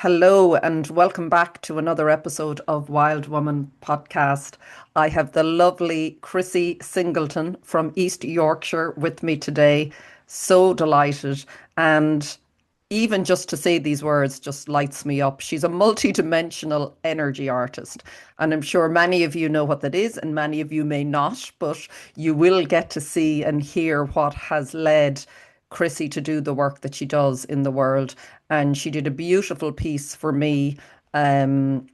Hello and welcome back to another episode of Wild Woman podcast. I have the lovely Chrissie Singleton from East Yorkshire with me today. So delighted. And even just to say these words just lights me up. She's a multidimensional energy artist. And I'm sure many of you know what that is, and many of you may not, but you will get to see and hear what has led Chrissie to do the work that she does in the world. And she did a beautiful piece for me, and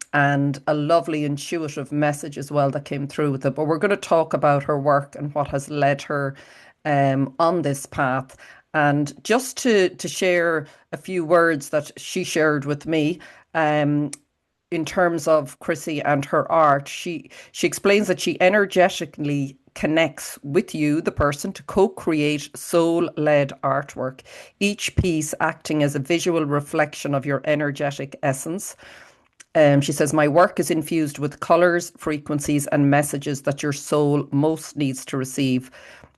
a lovely intuitive message as well that came through with it. But we're going to talk about her work and what has led her on this path. And just to share a few words that she shared with me, in terms of Chrissie and her art, she explains that she energetically connects with you, the person, to co-create soul-led artwork, each piece acting as a visual reflection of your energetic essence. She says, my work is infused with colors, frequencies, and messages that your soul most needs to receive.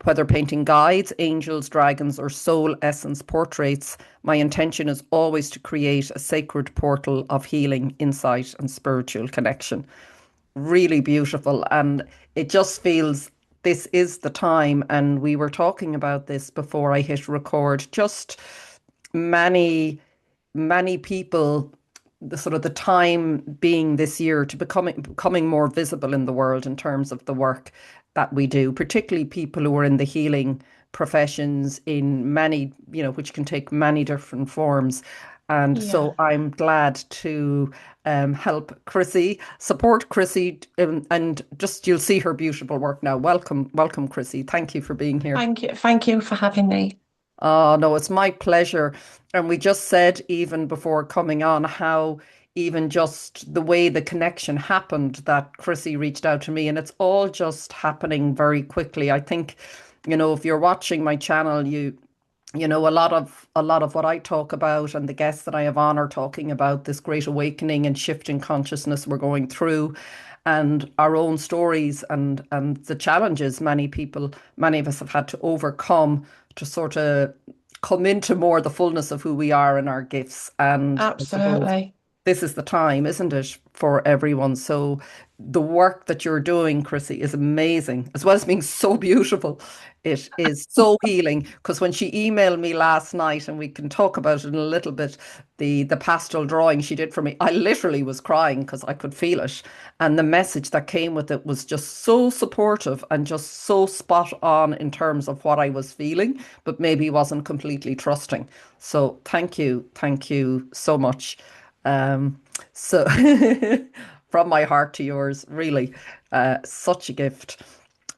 Whether painting guides, angels, dragons, or soul essence portraits, my intention is always to create a sacred portal of healing, insight, and spiritual connection. Really beautiful. And it just feels this is the time. And we were talking about this before I hit record. Just many, many people, the sort of the time being this year to becoming more visible in the world in terms of the work that we do, particularly people who are in the healing professions in many, which can take many different forms. And so Yeah, I'm glad to help Chrissie, support Chrissie, and just you'll see her beautiful work now. Welcome, welcome, Chrissie. Thank you for being here. thank you. Thank you for having me. Oh, no, it's my pleasure. And we just said, even before coming on, how even just the way the connection happened that Chrissie reached out to me, and it's all just happening very quickly. I think, if you're watching my channel, a lot of what I talk about and the guests that I have on are talking about this great awakening and shift in consciousness we're going through, and our own stories and the challenges many of us have had to overcome to sort of come into more the fullness of who we are and our gifts. And I suppose Absolutely. this is the time, isn't it, for everyone? So the work that you're doing, Chrissie, is amazing, as well as being so beautiful. It is so healing. Because when she emailed me last night, and we can talk about it in a little bit, the pastel drawing she did for me, I literally was crying because I could feel it. And the message that came with it was just so supportive and just so spot on in terms of what I was feeling, but maybe wasn't completely trusting. So thank you so much. So from my heart to yours, really, such a gift.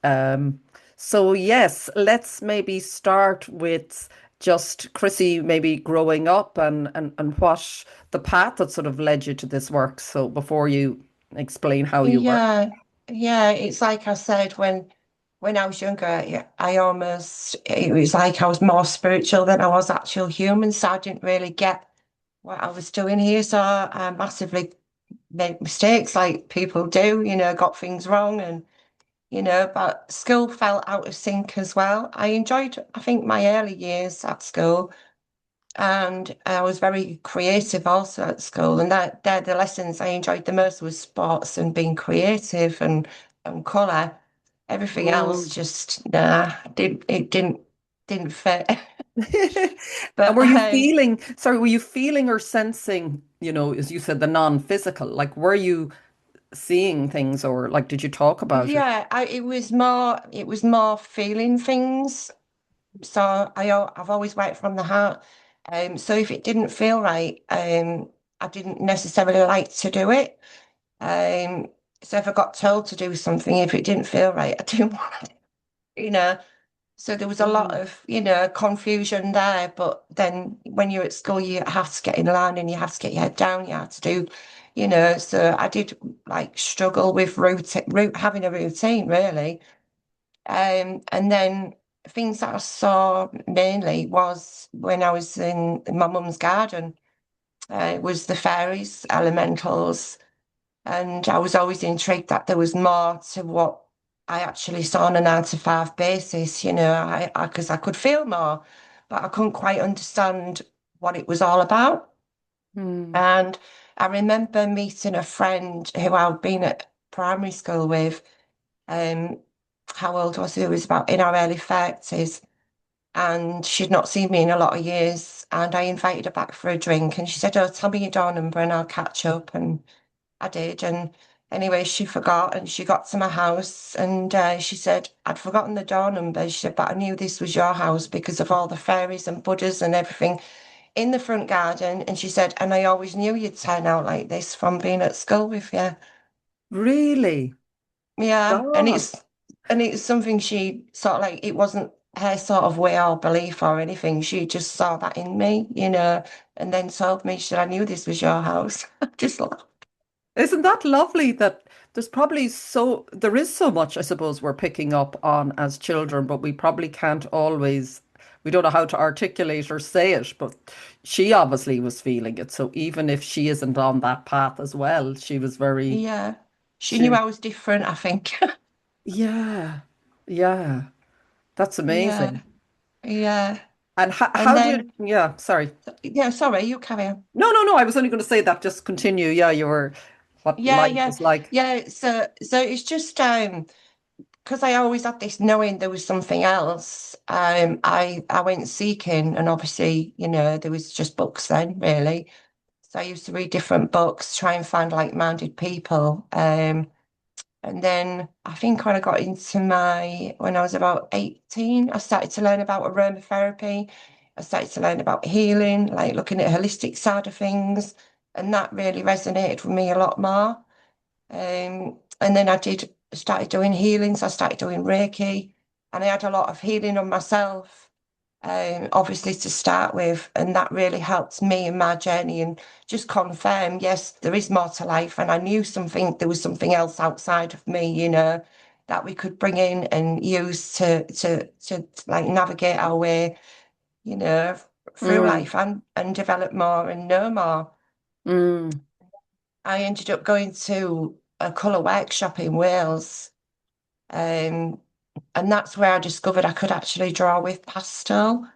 Um, so yes, let's maybe start with just Chrissie maybe growing up and what the path that sort of led you to this work. So before you explain how you work. Yeah, yeah. It's like I said when I was younger, yeah, it was like I was more spiritual than I was actual human, so I didn't really get what I was doing here. So I massively made mistakes like people do, got things wrong and but school felt out of sync as well. I enjoyed, I think, my early years at school. And I was very creative also at school. And they're the lessons I enjoyed the most was sports and being creative and colour. Everything else Mm. just it didn't fit. And But were you feeling or sensing, as you said, the non-physical? Like, were you seeing things, or like, did you talk about it? yeah, it was more feeling things. So I've always worked from the heart. So if it didn't feel right, I didn't necessarily like to do it. Um, so if I got told to do something, if it didn't feel right, I didn't want it, you know. So there was a lot Mm. of, confusion there. But then when you're at school, you have to get in line and you have to get your head down. You have to do, So I did like struggle with having a routine, really. And then things that I saw mainly was when I was in my mum's garden, was the fairies, elementals, and I was always intrigued that there was more to what I actually saw on a 9 to 5 basis, because I could feel more, but I couldn't quite understand what it was all about. Mm. And I remember meeting a friend who I'd been at primary school with. Um, how old was he? It was about in our early 30s. And she'd not seen me in a lot of years. And I invited her back for a drink. And she said, "Oh, tell me your door number and I'll catch up." And I did. And anyway, she forgot and she got to my house and she said, "I'd forgotten the door number." She said, "But I knew this was your house because of all the fairies and Buddhas and everything in the front garden." And she said, "And I always knew you'd turn out like this from being at school with you." Really? Yeah. God. And it's something she sort of like, it wasn't her sort of way or belief or anything. She just saw that in me, and then told me, she said, "I knew this was your house." Just like, Isn't that lovely that there is so much, I suppose, we're picking up on as children, but we probably can't always, we don't know how to articulate or say it, but she obviously was feeling it. So even if she isn't on that path as well, she was very, yeah. She she, knew I was different, I think. yeah, yeah, that's Yeah, amazing. yeah. And And how did, then, yeah, sorry. yeah, sorry, you carry on. No, I was only going to say that, just continue. Yeah, you were, what Yeah, life yeah, was like. yeah. So it's just because I always had this knowing there was something else. I went seeking, and obviously, there was just books then, really. So I used to read different books, try and find like-minded people. And then I think when I got into when I was about 18, I started to learn about aromatherapy. I started to learn about healing, like looking at holistic side of things. And that really resonated with me a lot more. And then started doing healings. I started doing Reiki, and I had a lot of healing on myself, obviously to start with, and that really helped me in my journey and just confirm, yes, there is more to life, and I knew there was something else outside of me, that we could bring in and use to like navigate our way, you know, through Mm, life and develop more and know more. mm. I ended up going to a colour workshop in Wales. Um, and that's where I discovered I could actually draw with pastel.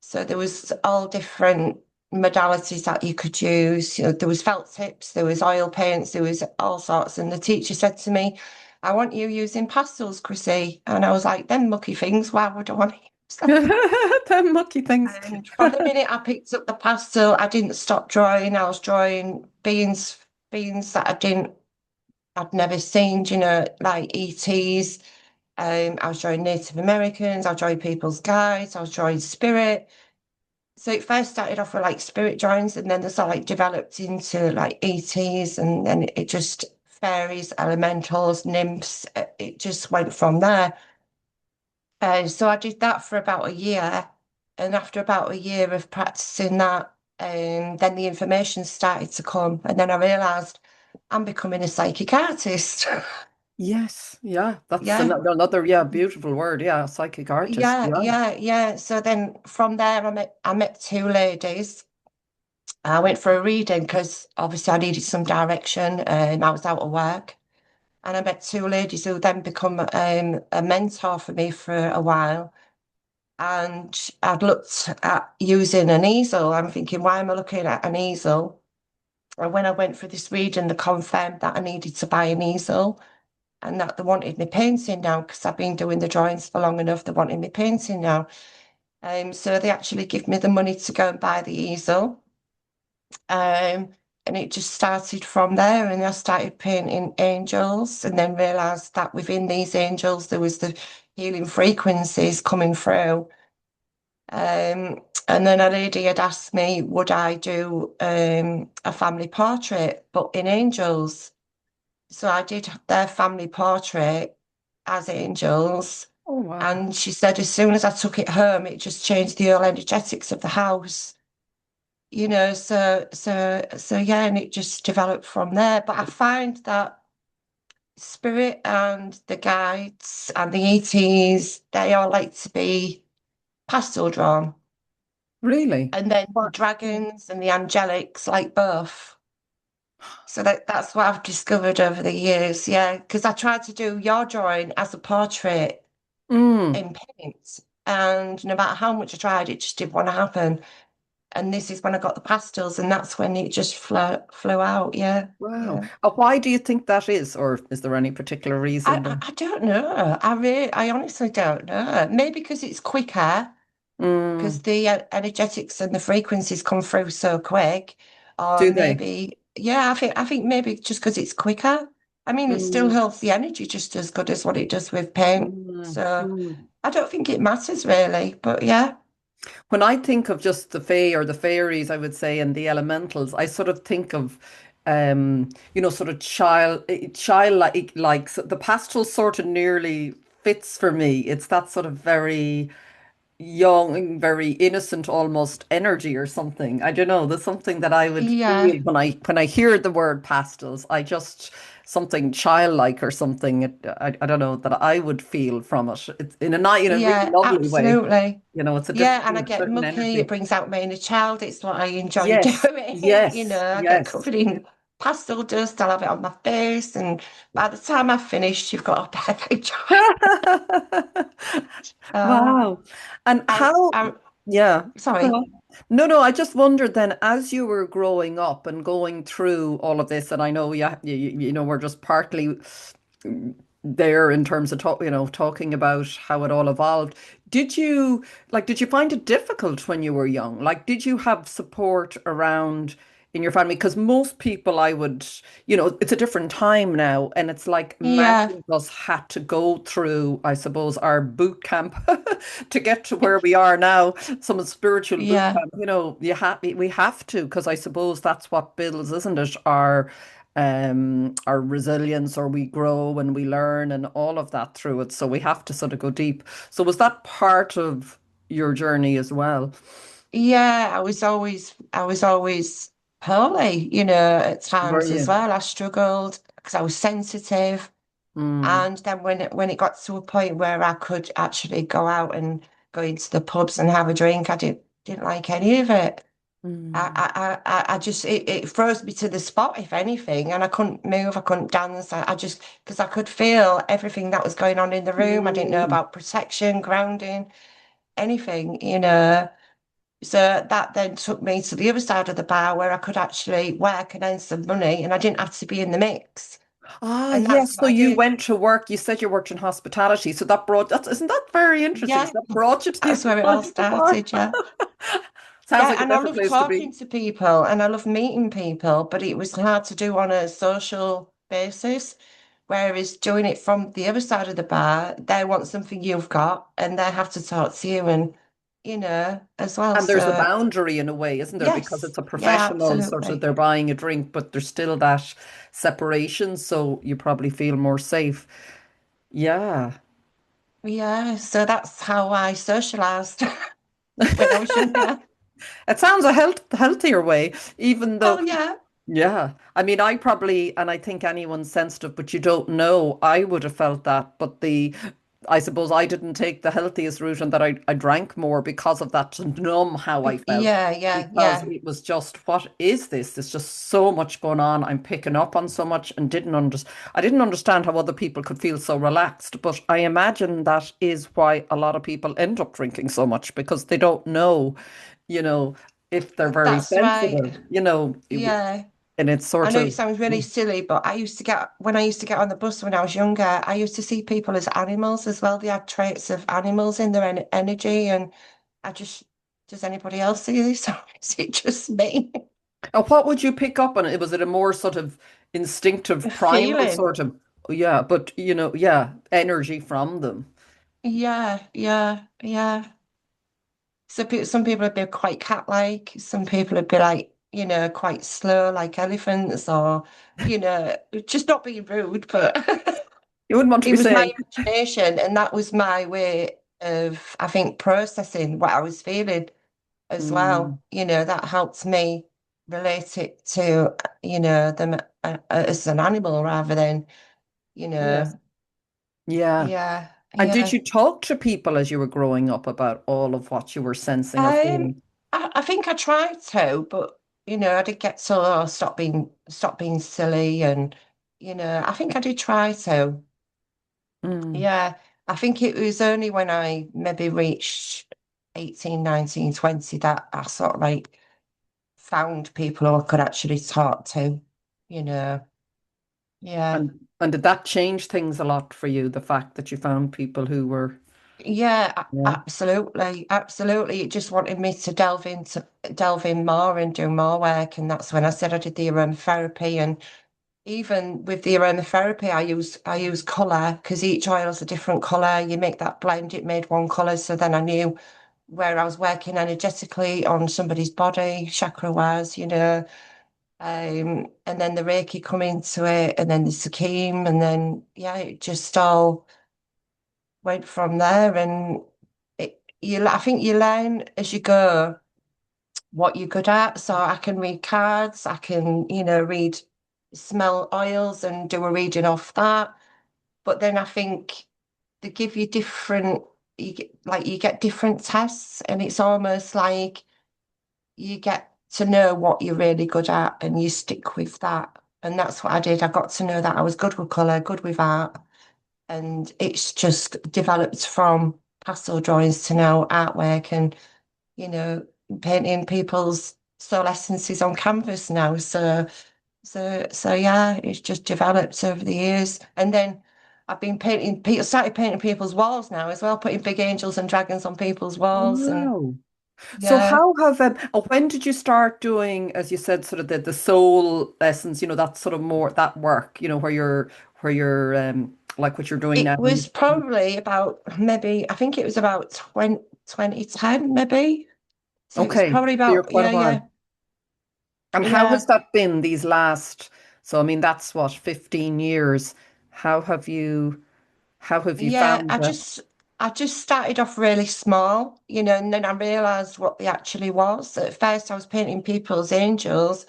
So there was all different modalities that you could use. There was felt tips, there was oil paints, there was all sorts. And the teacher said to me, "I want you using pastels, Chrissie." And I was like, "Them mucky things, why would I want to use them?" Them mucky things. And from the minute I picked up the pastel, I didn't stop drawing. I was drawing beings that I'd never seen, like ETs. I was drawing Native Americans, I was drawing people's guides, I was drawing spirit. So it first started off with like spirit drawings, and then they sort of like developed into like ETs, and then it just fairies, elementals, nymphs. It just went from there. So I did that for about a year, and after about a year of practicing that, then the information started to come, and then I realised I'm becoming a psychic artist. Yes, yeah, that's Yeah, another, yeah, beautiful word. Yeah, psychic artist. yeah, Yeah. yeah, yeah. So then from there, I met two ladies. I went for a reading because obviously I needed some direction and I was out of work. And I met two ladies who then become a mentor for me for a while. And I'd looked at using an easel. I'm thinking, why am I looking at an easel? And when I went for this reading, they confirmed that I needed to buy an easel and that they wanted me painting now because I've been doing the drawings for long enough. They wanted me painting now. So they actually give me the money to go and buy the easel. Um, and it just started from there. And I started painting angels and then realized that within these angels, there was the healing frequencies coming through. And then a lady had asked me, would I do a family portrait, but in angels? So I did their family portrait as angels. Oh, wow. And she said, as soon as I took it home, it just changed the whole energetics of the house. So yeah, and it just developed from there. But I find that spirit and the guides and the ETs, they all like to be pastel drawn. Really? And then the What? dragons and the angelics like both. So that's what I've discovered over the years. Yeah, because I tried to do your drawing as a portrait Mm, in paint. And no matter how much I tried, it just didn't want to happen. And this is when I got the pastels, and that's when it just flew out. Yeah, Wow. yeah. Why do you think that is, or is there any particular I, reason I, there? I don't know. I honestly don't know. Maybe because it's quicker, because Mm, the energetics and the frequencies come through so quick, or do they? maybe, yeah, I think maybe just because it's quicker. I mean, it still Mm, holds the energy just as good as what it does with paint. mm, So mm. I don't think it matters really, but yeah, When I think of just the fae or the fairies, I would say, and the elementals, I sort of think of, sort of so the pastel sort of nearly fits for me. It's that sort of very young, very innocent almost energy or something. I don't know. There's something that I would yeah, feel when I hear the word pastels. I just something childlike or something. I don't know that I would feel from it. It's in a really yeah, lovely way. absolutely. It's a Yeah, different, and I get certain mucky. It energy. brings out my inner child. It's what I enjoy Yes, doing. yes, I get yes. covered in pastel dust. I'll have it on my face, and by the time I've finished, you've got a perfect joy. Uh, Wow. And I, how, I, yeah, go sorry. on. No, no, I just wondered then, as you were growing up and going through all of this, and I know, yeah, we're just partly there in terms of talking about how it all evolved. Did you did you find it difficult when you were young? Like, did you have support around in your family? Because most people I would, it's a different time now, and it's like many Yeah, of us had to go through, I suppose, our boot camp to get to where we are now. Some spiritual boot yeah, camp, we have to, because I suppose that's what builds, isn't it? Our resilience, or we grow and we learn and all of that through it. So we have to sort of go deep. So was that part of your journey as well? yeah. I was always poorly, at Were times as you? well. I struggled because I was sensitive. Mm, And then when it got to a point where I could actually go out and go into the pubs and have a drink, I didn't like any of it. mm, I just it froze me to the spot, if anything, and I couldn't move, I couldn't dance. I just because I could feel everything that was going on in the room. I didn't know mm. about protection, grounding, anything. So that then took me to the other side of the bar where I could actually work and earn some money, and I didn't have to be in the mix. Ah, And that's yes. what So I you did. went to work. You said you worked in hospitality. So isn't that very interesting? Yeah, So that brought you to the that's other where it all side of the bar. started. Yeah. Sounds Yeah, like a and I better love place to be. talking to people and I love meeting people, but it was hard to do on a social basis. Whereas doing it from the other side of the bar, they want something you've got and they have to talk to you and, as well. And there's a So, boundary in a way, isn't there? Because yes, it's a yeah, professional sort of, absolutely. they're buying a drink, but there's still that separation. So you probably feel more safe. Yeah. Yeah, so that's how I socialized when I was younger. It sounds a healthier way, even though, Well, yeah, yeah. I mean, I probably, and I think anyone's sensitive, but you don't know. I would have felt that, but I suppose I didn't take the healthiest route, and that I drank more because of that, to numb how I felt. yeah, yeah, Because yeah. it was just, what is this? There's just so much going on. I'm picking up on so much, and I didn't understand how other people could feel so relaxed. But I imagine that is why a lot of people end up drinking so much, because they don't know, you know, if they're very That's right. sensitive, Yeah. and it's I sort know it of, sounds really silly, but when I used to get on the bus when I was younger, I used to see people as animals as well. They had traits of animals in their energy. And I just, does anybody else see this? Or is it just me? what would you pick up on it? Was it a more sort of A instinctive, primal feeling. sort of, yeah, but yeah, energy from them? Yeah, yeah, yeah. Some people would be quite cat-like. Some people would be like, quite slow, like elephants, or, just not being rude, but You wouldn't want to it be was my saying, imagination, and that was my way of, I think, processing what I was feeling as mm, well. That helped me relate it to, them as an animal rather than, you yes, know, yeah. yeah, And did yeah. you talk to people as you were growing up about all of what you were sensing or Um, feeling? I think I tried to, but I did get to stop being silly, and I think I did try to. Mm, Yeah, I think it was only when I maybe reached 18, 19, 20 that I sort of like found people who I could actually talk to, you know. Yeah. And did that change things a lot for you, the fact that you found people who were, Yeah, yeah. absolutely. Absolutely. It just wanted me to delve in more and do more work. And that's when I said I did the aromatherapy. And even with the aromatherapy, I use colour because each oil is a different colour. You make that blend, it made one colour. So then I knew where I was working energetically on somebody's body, chakra wise, you know. And then the Reiki come into it, and then the Sakim, and then yeah, it just all went from there. And I think you learn as you go what you're good at. So I can read cards, I can, read, smell oils and do a reading off that. But then I think they give you different, you get different tests, and it's almost like you get to know what you're really good at and you stick with that. And that's what I did. I got to know that I was good with colour, good with art, and it's just developed from pastel drawings to now artwork and, you know, painting people's soul essences on canvas now. So yeah, it's just developed over the years. And then I've been started painting people's walls now as well, putting big angels and dragons on people's walls. And Wow. So yeah, how have when did you start doing, as you said, sort of the soul lessons, that sort of more that work, where you're like what you're doing it now. was probably about maybe, I think it was about 2010, maybe. So it was Okay, probably so you're about, quite a yeah, yeah, while. And how has yeah. that been these last, so I mean that's what, 15 years. How have you Yeah, found I that? just I just started off really small, and then I realized what they actually was. At first I was painting people's angels,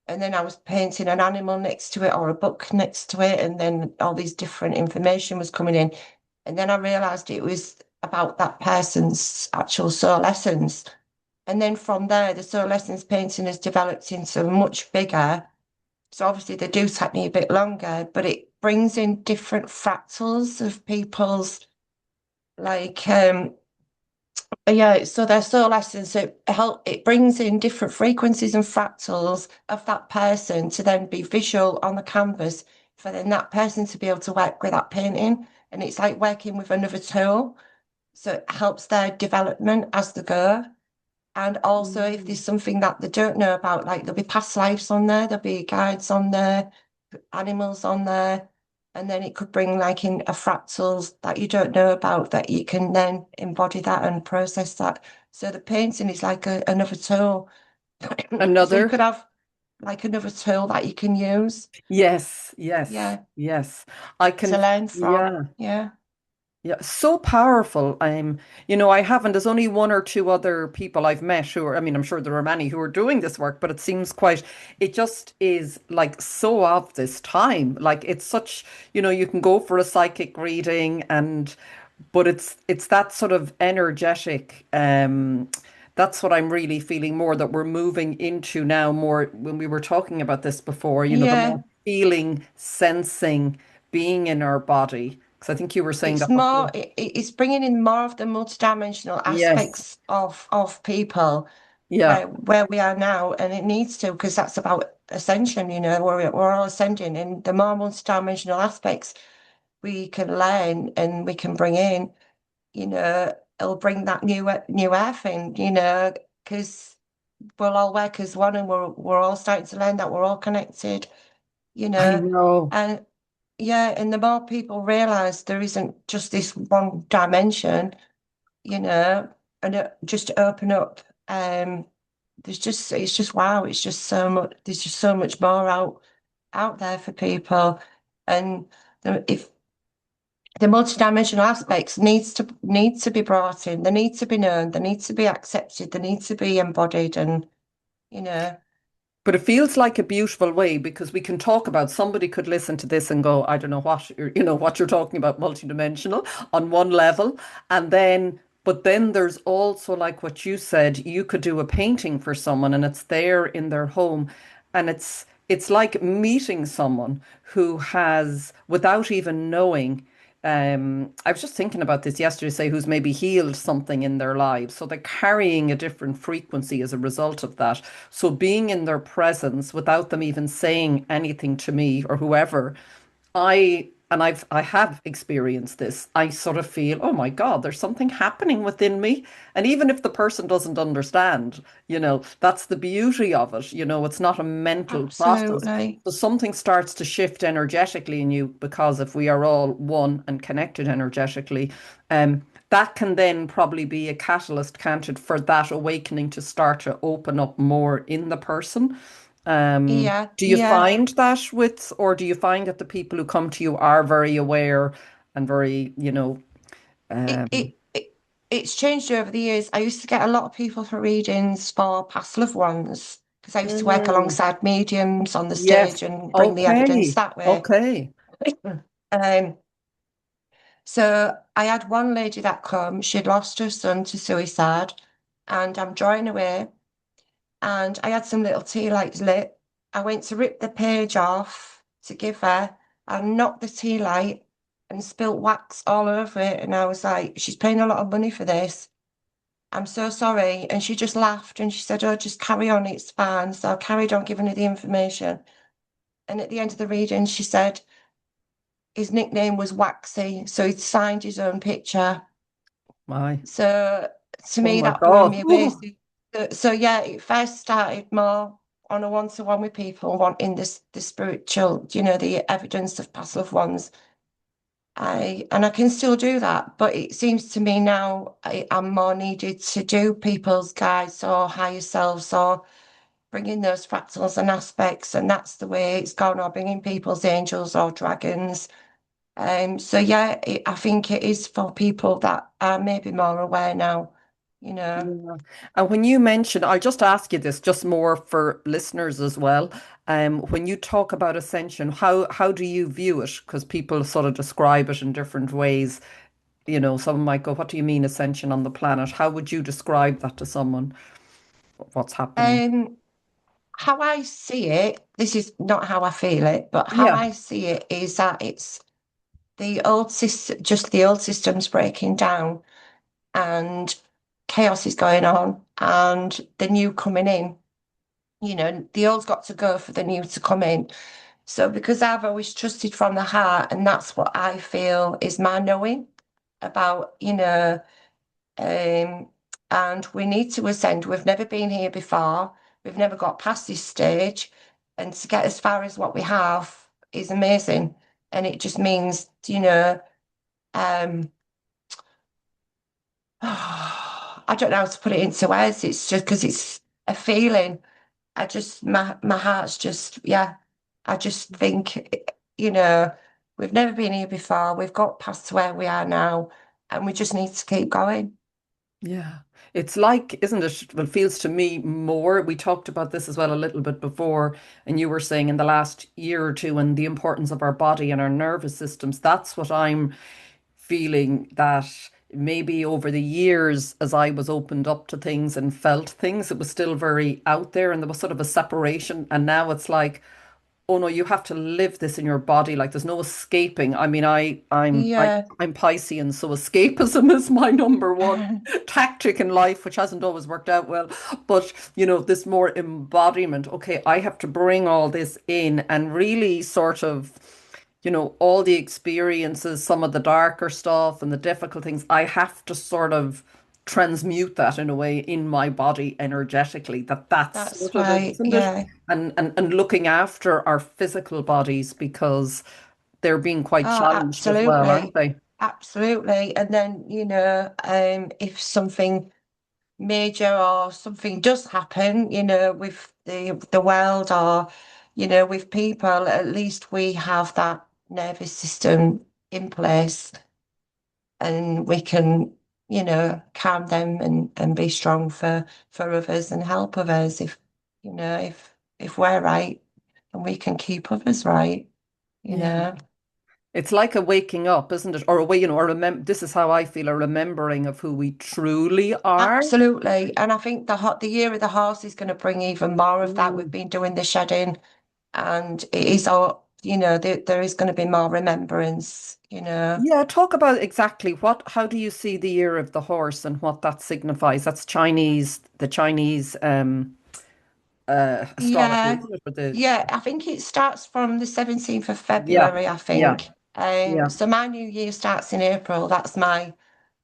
and then I was painting an animal next to it or a book next to it, and then all these different information was coming in. And then I realized it was about that person's actual soul essence. And then from there, the soul essence painting has developed into much bigger. So obviously they do take me a bit longer, but it brings in different fractals of people's like yeah, so their soul essence, it brings in different frequencies and fractals of that person to then be visual on the canvas for then that person to be able to work with that painting. And it's like working with another tool. So it helps their development as they go. And also, if Mm. there's something that they don't know about, like there'll be past lives on there, there'll be guides on there, animals on there, and then it could bring like in a fractals that you don't know about that you can then embody that and process that. So the painting is like another tool. So you Another? could have like another tool that you can use, Yes, yes, yeah, yes. I to can, learn from. yeah. Yeah. Yeah, so powerful. I haven't, there's only one or two other people I've met who are, I mean, I'm sure there are many who are doing this work, but it seems it just is like so of this time. Like it's such, you can go for a psychic reading but it's that sort of energetic, that's what I'm really feeling more that we're moving into now more when we were talking about this before, the more Yeah. feeling, sensing, being in our body. Because I think you were saying It's that before. more, it's bringing in more of the multidimensional Yes. aspects of people Yeah. where we are now, and it needs to, because that's about ascension, we're all ascending, and the more multidimensional aspects we can learn and we can bring in, it'll bring that new earth in, because we'll all work as one, and we're all starting to learn that we're all connected, you I know, know. and yeah, and the more people realize there isn't just this one dimension, you know, and just open up. It's just wow, it's just so much, there's just so much more out there for people. And if the multidimensional aspects needs to be brought in, they need to be known, they need to be accepted, they need to be embodied, and you know, But it feels like a beautiful way because we can talk about somebody could listen to this and go, I don't know what you're talking about, multidimensional on one level. But then there's also like what you said, you could do a painting for someone and it's there in their home. And it's like meeting someone who has, without even knowing, I was just thinking about this yesterday, say who's maybe healed something in their lives. So they're carrying a different frequency as a result of that. So being in their presence without them even saying anything to me or whoever, I have experienced this. I sort of feel, oh my God, there's something happening within me. And even if the person doesn't understand, that's the beauty of it. It's not a mental process. Absolutely. So something starts to shift energetically in you because if we are all one and connected energetically, that can then probably be a catalyst, can't it, for that awakening to start to open up more in the person. Yeah, Do you yeah. find that or do you find that the people who come to you are very aware and very, It, um, it, it, it's changed over the years. I used to get a lot of people for readings for past loved ones because I used to work mm, alongside mediums on the yes, stage and bring the evidence okay, that way. okay. Um, so I had one lady that come, she'd lost her son to suicide, and I'm drawing away, and I had some little tea lights lit. I went to rip the page off to give her. I knocked the tea light and spilt wax all over it. And I was like, she's paying a lot of money for this. I'm so sorry. And she just laughed and she said, oh, just carry on, it's fine. So I carried on giving her the information. And at the end of the reading, she said his nickname was Waxy. So he'd signed his own picture. My, So to oh me, my that blew God. me away. So yeah, it first started more on a one-to-one with people wanting this the spiritual, the evidence of past loved ones. I can still do that, but it seems to me now I'm more needed to do people's guides or higher selves or bringing those fractals and aspects, and that's the way it's gone, or bringing people's angels or dragons. So yeah, I think it is for people that are maybe more aware now, you know. Yeah. And when you mention, I'll just ask you this, just more for listeners as well. When you talk about ascension, how do you view it? Because people sort of describe it in different ways. Someone might go, "What do you mean ascension on the planet?" How would you describe that to someone? What's happening? Um, how I see it, this is not how I feel it, but how Yeah. I see it is that it's the old system, just the old system's breaking down and chaos is going on and the new coming in. The old's got to go for the new to come in. So because I've always trusted from the heart, and that's what I feel is my knowing about, um, and we need to ascend. We've never been here before. We've never got past this stage. And to get as far as what we have is amazing. And it just means, I don't know how to put it into words. It's just because it's a feeling. My heart's just, yeah. I just think, we've never been here before. We've got past where we are now, and we just need to keep going. Yeah. It's like, isn't it? Well, it feels to me more. We talked about this as well a little bit before, and you were saying in the last year or two, and the importance of our body and our nervous systems. That's what I'm feeling that maybe over the years, as I was opened up to things and felt things, it was still very out there, and there was sort of a separation. And now it's like, oh no, you have to live this in your body. Like there's no escaping. I mean, Yeah. I'm Piscean, so escapism is my number one tactic in life, which hasn't always worked out well. But this more embodiment. Okay, I have to bring all this in and really sort of, all the experiences, some of the darker stuff and the difficult things. I have to sort of transmute that in a way in my body energetically. That's That's sort of it, right. isn't it? Yeah. And looking after our physical bodies because they're being quite Oh, challenged as well, aren't absolutely. they? Absolutely. And then, if something major or something does happen, with the world or, with people, at least we have that nervous system in place and we can, calm them and be strong for others and help others if we're right and we can keep others right, you Yeah. know. It's like a waking up, isn't it? Or a way, or this is how I feel, a remembering of who we truly are. Absolutely. And I think the year of the horse is going to bring even more of that. We've Mm. been doing the shedding and it is all there is going to be more remembrance. Yeah, talk about exactly how do you see the year of the horse and what that signifies? That's Chinese, the Chinese astrology, Yeah, isn't it? For the yeah, I think it starts from the 17th of yeah, February, I yeah, think. yeah. So my new year starts in April. That's my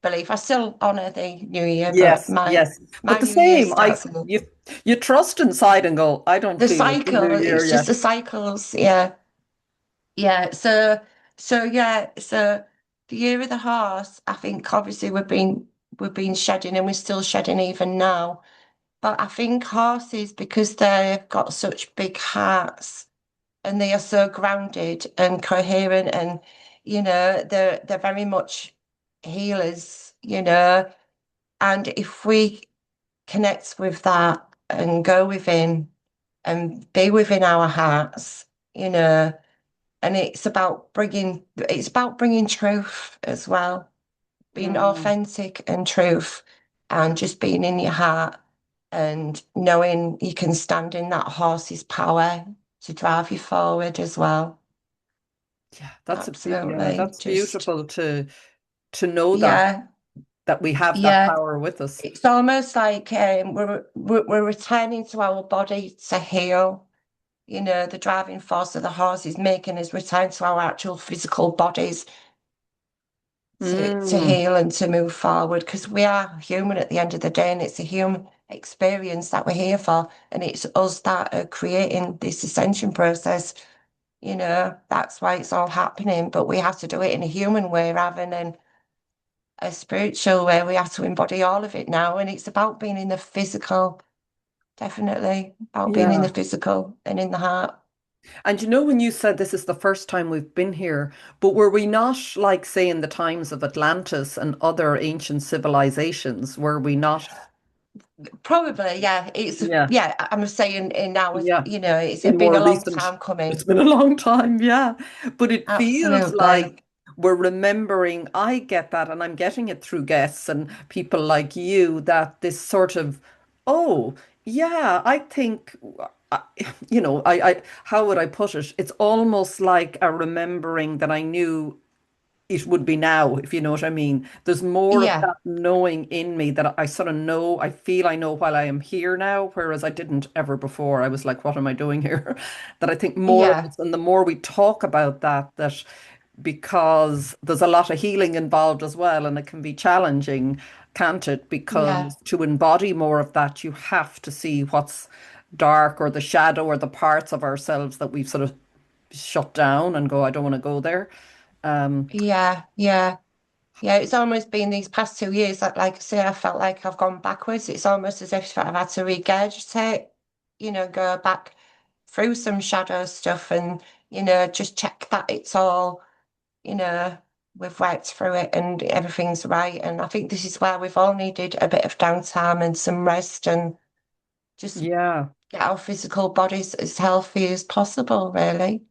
belief. I still honor the new year, but Yes, my yes. But my the new year same, starts in you April. you trust inside and go, I don't The feel it's the new cycle, year it's just yet. the cycles, yeah. Yeah. So the year of the horse, I think obviously we've been shedding and we're still shedding even now. But I think horses, because they've got such big hearts and they are so grounded and coherent and they're very much healers. And if we connect with that and go within and be within our hearts. And it's about bringing truth as well, being Mm, authentic and truth, and just being in your heart and knowing you can stand in that horse's power to drive you forward as well. yeah, yeah, Absolutely. that's Just, beautiful to know yeah, that we have that yeah. power with us. It's almost like we're returning to our body to heal. The driving force of the horse is making us return to our actual physical bodies to Mm, heal and to move forward, because we are human at the end of the day, and it's a human experience that we're here for, and it's us that are creating this ascension process. That's why it's all happening, but we have to do it in a human way rather than a spiritual way. We have to embody all of it now, and it's about being in the physical, definitely about being in the yeah. physical and in the heart. And you know, when you said this is the first time we've been here, but were we not like, say, in the times of Atlantis and other ancient civilizations, were we not? Probably, yeah. Yeah, I'm saying in now, yeah. it's In been more a long recent, time it's coming. been a long time, yeah. But it feels Absolutely. like we're remembering, I get that, and I'm getting it through guests and people like you, that this sort of, oh, yeah, I think, uh, how would I put it? It's almost like a remembering that I knew it would be now, if you know what I mean. There's more of Yeah, that knowing in me that I sort of know, I feel I know while I am here now, whereas I didn't ever before. I was like, what am I doing here? That I think more of yeah, us, and the more we talk about that because there's a lot of healing involved as well, and it can be challenging, can't it? yeah, Because to embody more of that, you have to see what's dark or the shadow or the parts of ourselves that we've sort of shut down and go, I don't want to go there. Um, yeah. Yeah, it's almost been these past 2 years that, like I say, I felt like I've gone backwards. It's almost as if I've had to regurgitate, go back through some shadow stuff and, just check that it's all, you know, we've worked through it and everything's right. And I think this is where we've all needed a bit of downtime and some rest and just yeah. get our physical bodies as healthy as possible, really.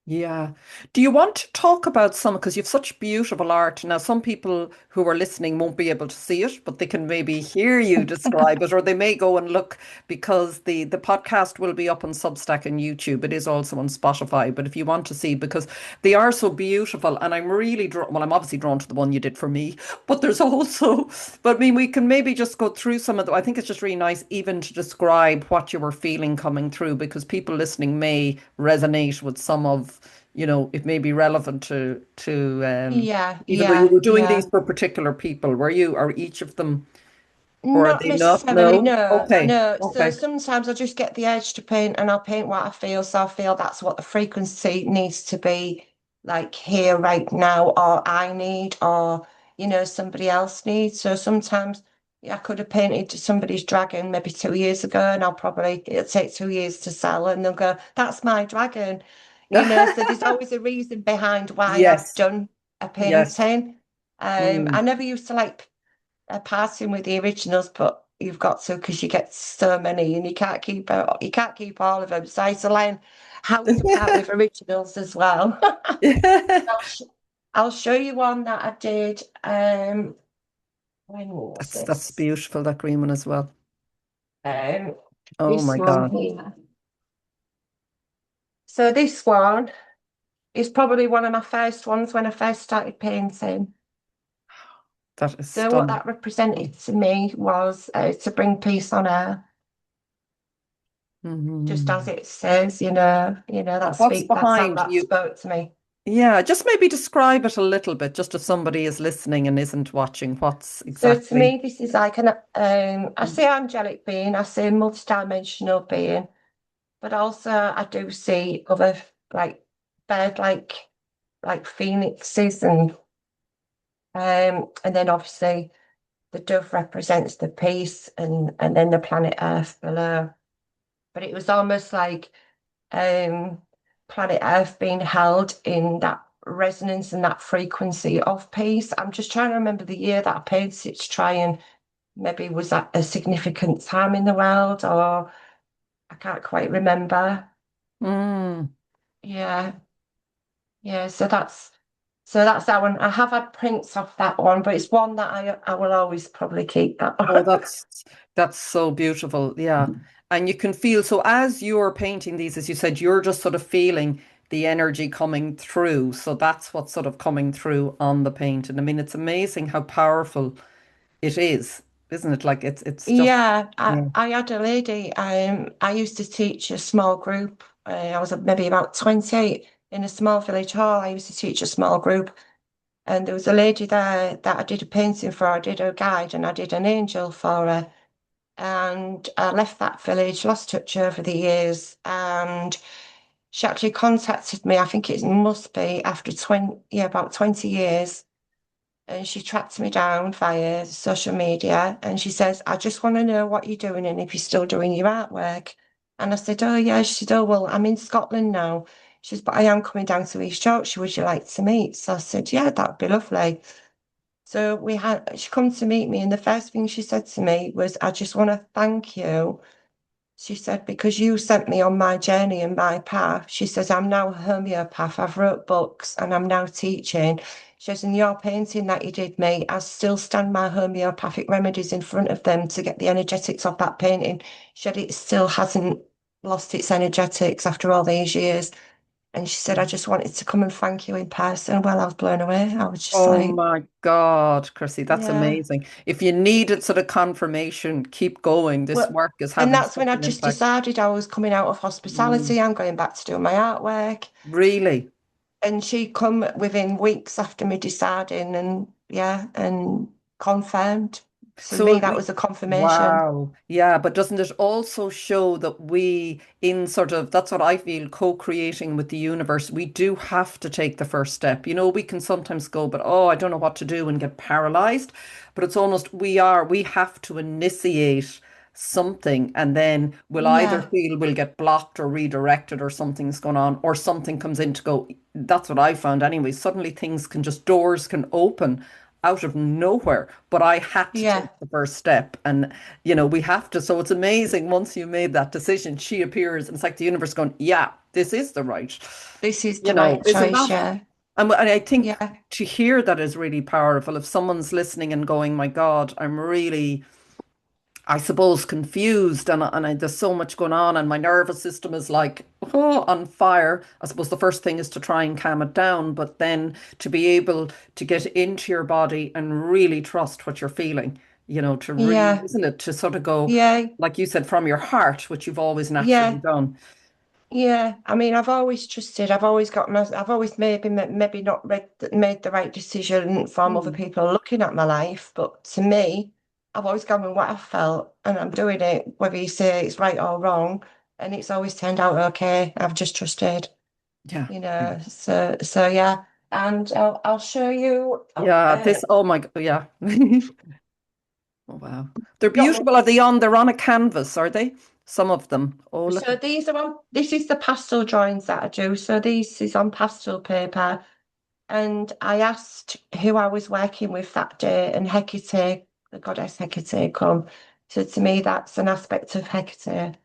Yeah. Do you want to talk about some, because you've such beautiful art. Now, some people who are listening won't be able to see it, but they can maybe hear you describe it, or they may go and look because the podcast will be up on Substack and YouTube. It is also on Spotify. But if you want to see, because they are so beautiful, and I'm really drawn, well, I'm obviously drawn to the one you did for me, but there's also, but I mean, we can maybe just go through some of the, I think it's just really nice even to describe what you were feeling coming through, because people listening may resonate with some of, it may be relevant to Yeah, even though you yeah, were doing these yeah. for particular people, were you, or each of them, or are Not they not? necessarily, No? no, Okay. no. So Okay. sometimes I just get the urge to paint and I'll paint what I feel. So I feel that's what the frequency needs to be, like here right now, or I need, or somebody else needs. So sometimes, yeah, I could have painted somebody's dragon maybe 2 years ago, and it'll take 2 years to sell, and they'll go, that's my dragon. So there's always a reason behind why I've Yes. done a Yes. painting. I Mm. never used to like passing with the originals, but you've got to, because you get so many and you can't keep all of them. So I used to learn how to part with originals as well. I'll, sh- I'll show you one that I did. When was That's this? beautiful, that green one as well. Um, Oh this my one God. here. So this one. It's probably one of my first ones when I first started painting. That is So what stunning. that represented to me was to bring peace on earth, just as Mhm. it says, And what's that's how behind that you? spoke to me. Yeah, just maybe describe it a little bit, just if somebody is listening and isn't watching, what's So to exactly. me, this is like I say angelic being, I say multidimensional being, but also I do see other like bird like phoenixes and then obviously the dove represents the peace and then the planet Earth below. But it was almost like um planet Earth being held in that resonance and that frequency of peace. I'm just trying to remember the year that I painted it to try and maybe was that a significant time in the world or I can't quite remember. Mm. Yeah, yeah. So that's that one. I have had prints of that one, but it's one that I will always probably keep that Oh, one. that's so beautiful. Yeah. And you can feel, so as you're painting these, as you said, you're just sort of feeling the energy coming through. So that's what's sort of coming through on the paint. And I mean, it's amazing how powerful it is, isn't it? Like it's just, Yeah, I, yeah. I had a lady. I used to teach a small group. I was maybe about 28 in a small village hall. I used to teach a small group, and there was a lady there that I did a painting for. I did her guide, and I did an angel for her. And I left that village, lost touch over the years, and she actually contacted me. I think it must be after 20, yeah, about 20 years. And she tracked me down via social media and she says, I just want to know what you're doing and if you're still doing your artwork. And I said, oh, yeah. She said, oh, well, I'm in Scotland now. She says, but I am coming down to East Yorkshire. Would you like to meet? So I said, yeah, that'd be lovely. So she come to meet me. And the first thing she said to me was, I just want to thank you. She said, because you sent me on my journey and my path. She says, I'm now a homeopath. I've wrote books and I'm now teaching. She says, in your painting that you did me, I still stand my homeopathic remedies in front of them to get the energetics of that painting. She said, it still hasn't lost its energetics after all these years. And she said, I just wanted to come and thank you in person. Well, I was blown away. I was just Oh like, my God, Chrissy, that's yeah. amazing. If you needed sort of confirmation, keep going. This Well, work is and having that's when such I an just impact. decided I was coming out of Mm. hospitality. I'm going back to do my artwork. Really? And she come within weeks after me deciding and yeah, and confirmed. To So me, it, that we, was a confirmation. wow. Yeah, but doesn't it also show that we, in sort of, that's what I feel, co-creating with the universe, we do have to take the first step. You know, we can sometimes go, but oh, I don't know what to do and get paralyzed. But it's almost, we have to initiate something and then we'll either Yeah, feel we'll get blocked or redirected or something's going on or something comes in to go. That's what I found anyway. Suddenly things can just, doors can open out of nowhere. But I had to take yeah, the first step. And, we have to. So it's amazing once you made that decision, she appears and it's like the universe going, yeah, this is the right, this is the right isn't choice. that? Yeah, And I think yeah, to hear that is really powerful. If someone's listening and going, my God, I'm really, I suppose, confused there's so much going on and my nervous system is like, oh, on fire. I suppose the first thing is to try and calm it down, but then to be able to get into your body and really trust what you're feeling, to really, yeah, isn't it? To sort of go, yeah, like you said, from your heart, which you've always naturally yeah. done. Yeah, I mean, I've always trusted. I've always maybe not made the right decision from other Mm. people looking at my life, but to me, I've always gone with what I felt, and I'm doing it whether you say it's right or wrong, and it's always turned out okay. I've just trusted, Yeah. Yeah. So yeah, and I'll show you. Yeah. Oh my God. Yeah. Oh, wow. They're Got one. beautiful. They're on a canvas, are they? Some of them. Oh, look So at, these are on. This is the pastel drawings that I do. So this is on pastel paper. And I asked who I was working with that day, and Hecate, the goddess Hecate, come. So to me, that's an aspect of Hecate.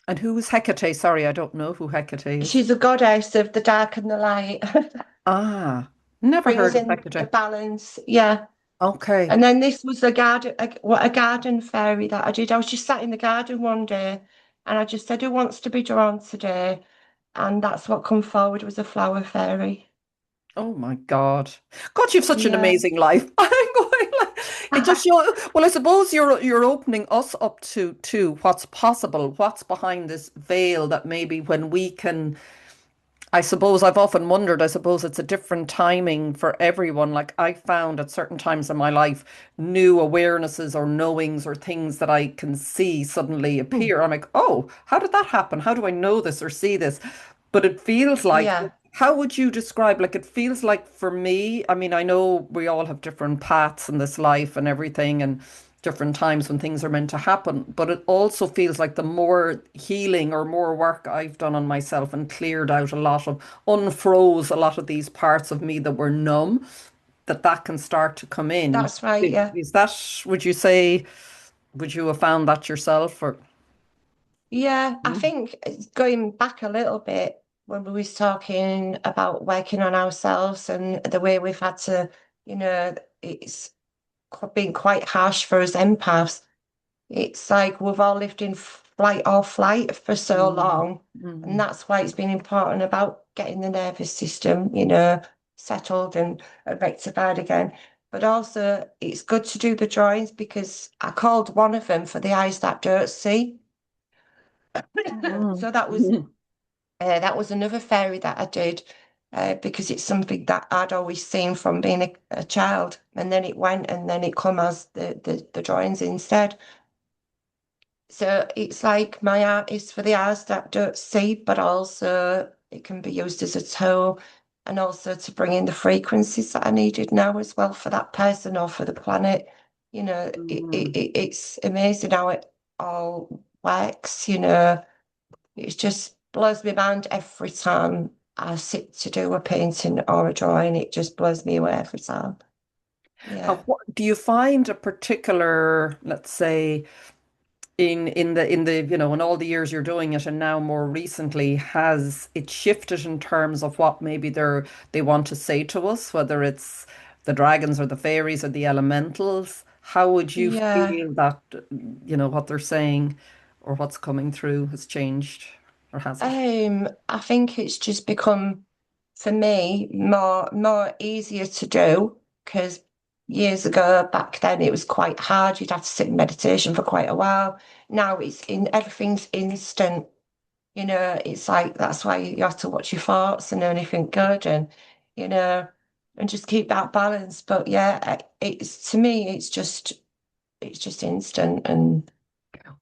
and who is Hecate? Sorry, I don't know who Hecate is. She's a goddess of the dark and the light, Ah, never brings heard of in the Hecate. balance. Yeah. Okay. And then this was a garden fairy that I did. I was just sat in the garden one day, and I just said, "Who wants to be drawn today?" and that's what come forward was a flower fairy. Oh my God. God, you've such an Yeah. amazing life. I'm going like, it just shows, well, I suppose you're opening us up to what's possible, what's behind this veil that maybe when we can, I suppose I've often wondered, I suppose it's a different timing for everyone. Like I found at certain times in my life, new awarenesses or knowings or things that I can see suddenly appear. I'm like, oh, how did that happen? How do I know this or see this? But it feels like, Yeah, how would you describe, like, it feels like for me, I mean, I know we all have different paths in this life and everything, and different times when things are meant to happen. But it also feels like the more healing or more work I've done on myself and cleared out a lot of, unfroze a lot of these parts of me that were numb, that can start to come in. that's right. Yeah. Is that, would you say, would you have found that yourself or? Yeah, I think it's going back a little bit when we was talking about working on ourselves and the way we've had to, you know, it's been quite harsh for us empaths. It's like we've all lived in flight or flight for so Mm, long, and mm, that's why it's been important about getting the nervous system, settled and rectified again. But also, it's good to do the drawings because I called one of them for the eyes that don't see. mm, So that was mm. that was another fairy that I did because it's something that I'd always seen from being a child, and then it went, and then it come as the drawings instead. So it's like my art is for the eyes that don't see, but also it can be used as a tool and also to bring in the frequencies that I needed now as well for that person or for the planet. Mm. It's amazing how it all works. It just blows my mind every time I sit to do a painting or a drawing. It just blows me away every time. Yeah. What, do you find a particular, let's say, in the in all the years you're doing it and now more recently, has it shifted in terms of what maybe they want to say to us, whether it's the dragons or the fairies or the elementals? How would you Yeah. feel that, what they're saying or what's coming through has changed, or has it? I think it's just become for me more easier to do because years ago back then it was quite hard. You'd have to sit in meditation for quite a while. Now it's in everything's instant. It's like that's why you have to watch your thoughts and anything good you know and just keep that balance. But yeah, it's to me it's just instant and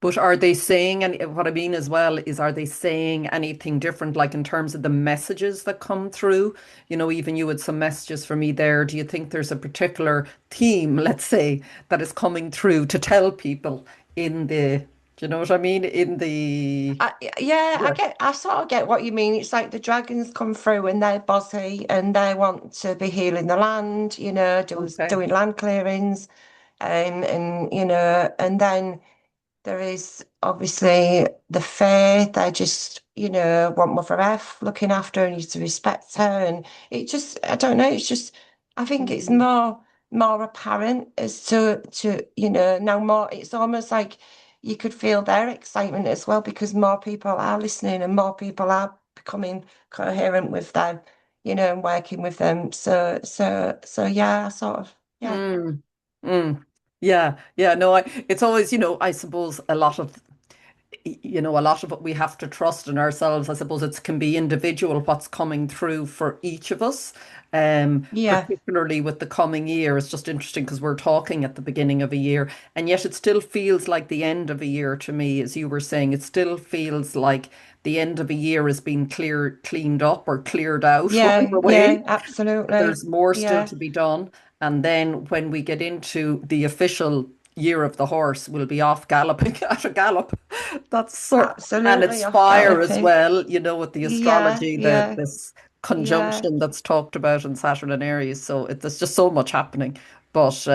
But are they saying, and what I mean as well is, are they saying anything different, like in terms of the messages that come through? Even you had some messages for me there. Do you think there's a particular theme, let's say, that is coming through to tell people in the, do you know what I mean? In the, yeah, yeah, I sort of get what you mean. It's like the dragons come through and they're bossy and they want to be healing the land, okay. doing land clearings, and then there is obviously the fair. They just, want Mother Earth looking after and you to respect her. And I don't know. It's just, I think it's Mm, more apparent as to, now more, it's almost like you could feel their excitement as well because more people are listening and more people are becoming coherent with them, and working with them. So yeah, sort of, yeah. mm, mm. Yeah, yeah, no, it's always, I suppose a lot of it we have to trust in ourselves. I suppose it can be individual what's coming through for each of us. Yeah. Particularly with the coming year. It's just interesting because we're talking at the beginning of a year, and yet it still feels like the end of a year to me, as you were saying. It still feels like the end of a year has been cleaned up or cleared out, Yeah, whatever way. yeah, absolutely. There's more still Yeah, to be done. And then when we get into the official year of the horse, we'll be off galloping at a gallop. That's so, and absolutely it's off fire as galloping. well, with the Yeah, astrology, yeah, this yeah, conjunction that's talked about in Saturn and Aries. So there's just so much happening. But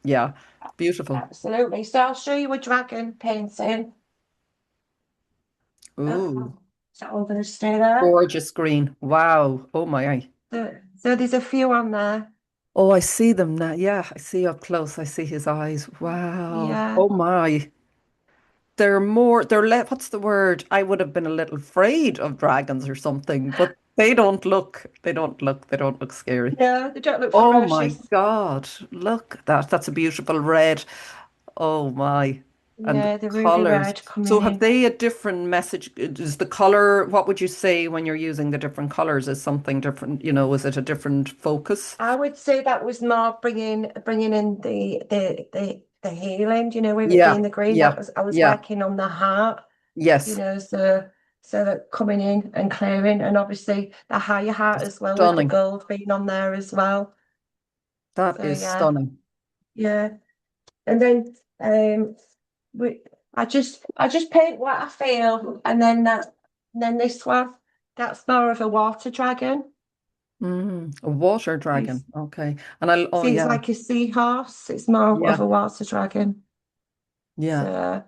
yeah, beautiful. absolutely. So I'll show you a dragon painting. Ooh, Is that all going to stay there? gorgeous green. Wow. Oh my. So there's a few on there. Oh, I see them now. Yeah, I see up close. I see his eyes. Wow. Yeah, Oh my. they're more, what's the word? I would have been a little afraid of dragons or something, but they don't look scary. No, they don't look Oh my ferocious. God, look at that. That's a beautiful red. Oh my. And the Yeah, the ruby colors. red coming So have in. they a different message? Is the color, what would you say when you're using the different colors? Is something different? Is it a different focus? I would say that was more bringing in the healing, with it Yeah, being the green. That yeah, was I was yeah. working on the heart, Yes. so that coming in and clearing, and obviously the higher heart as well with the Stunning. gold being on there as well. That So is yeah, stunning. yeah. And then we I just paint what I feel, and then this one, that's more of a water dragon. A water It's dragon. Okay. And oh See, it's yeah, like a seahorse. It's more of yeah, a water dragon. yeah. So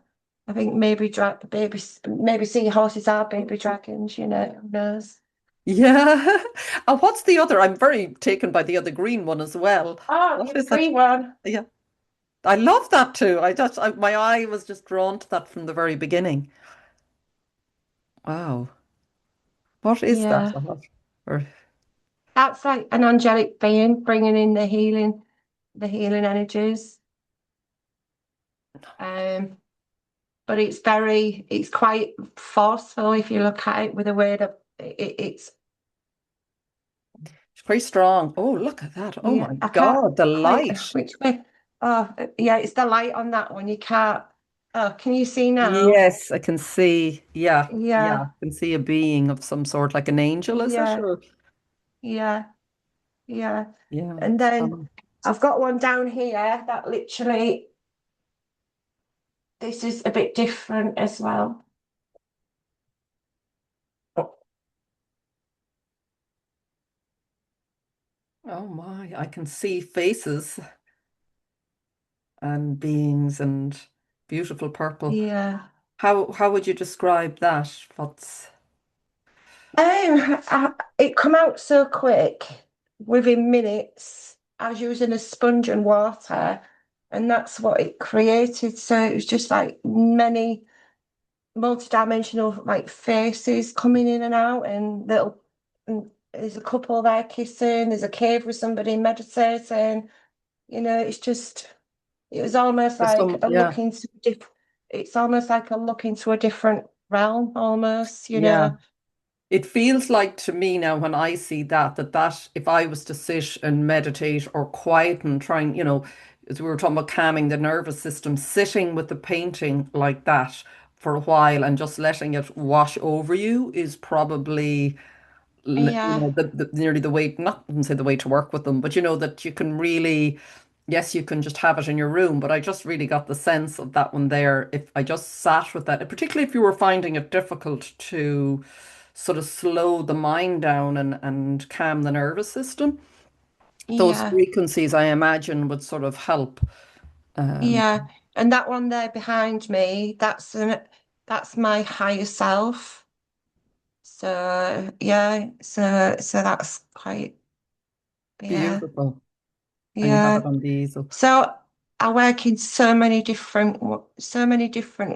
I think maybe seahorses are baby dragons. Who knows? Yeah. And what's the other? I'm very taken by the other green one as well. Oh, What the is that? green one. Yeah. I love that too. My eye was just drawn to that from the very beginning. Wow. What is that? Yeah, Or, that's like an angelic being bringing in the healing energies. Um, but it's quite forceful if you look at it with a word of it's it's very strong. Oh, look at that. Oh yeah. my I can't God, the quite light. which way. Oh, yeah, it's the light on that one. You can't. Oh, can you see now? Yes, I can see. Yeah, yeah. I Yeah, can see a being of some sort, like an angel, is it? yeah, Or yeah, yeah. yeah, And then stunning. I've got one down here that literally, this is a bit different as well. Oh my, I can see faces and beings and beautiful purple. Yeah. How would you describe that? What's It come out so quick, within minutes. I was using a sponge and water, and that's what it created. So it was just like many multidimensional like faces coming in and out, and there's a couple there kissing, there's a cave with somebody meditating. It's just it was almost there's like some, a yeah, look into it's almost like a look into a different realm almost, yeah. It feels like to me now when I see that if I was to sit and meditate or quiet and trying, as we were talking about calming the nervous system, sitting with the painting like that for a while and just letting it wash over you is probably Yeah, nearly the way, not I wouldn't say the way to work with them, but that you can really, yes, you can just have it in your room, but I just really got the sense of that one there. If I just sat with that, particularly if you were finding it difficult to sort of slow the mind down and calm the nervous system, those yeah, frequencies I imagine would sort of help. Um, yeah. And that one there behind me, that's my higher self. So yeah, so that's quite, yeah, Beautiful. And you have yeah. it on the easel. So I work in so many different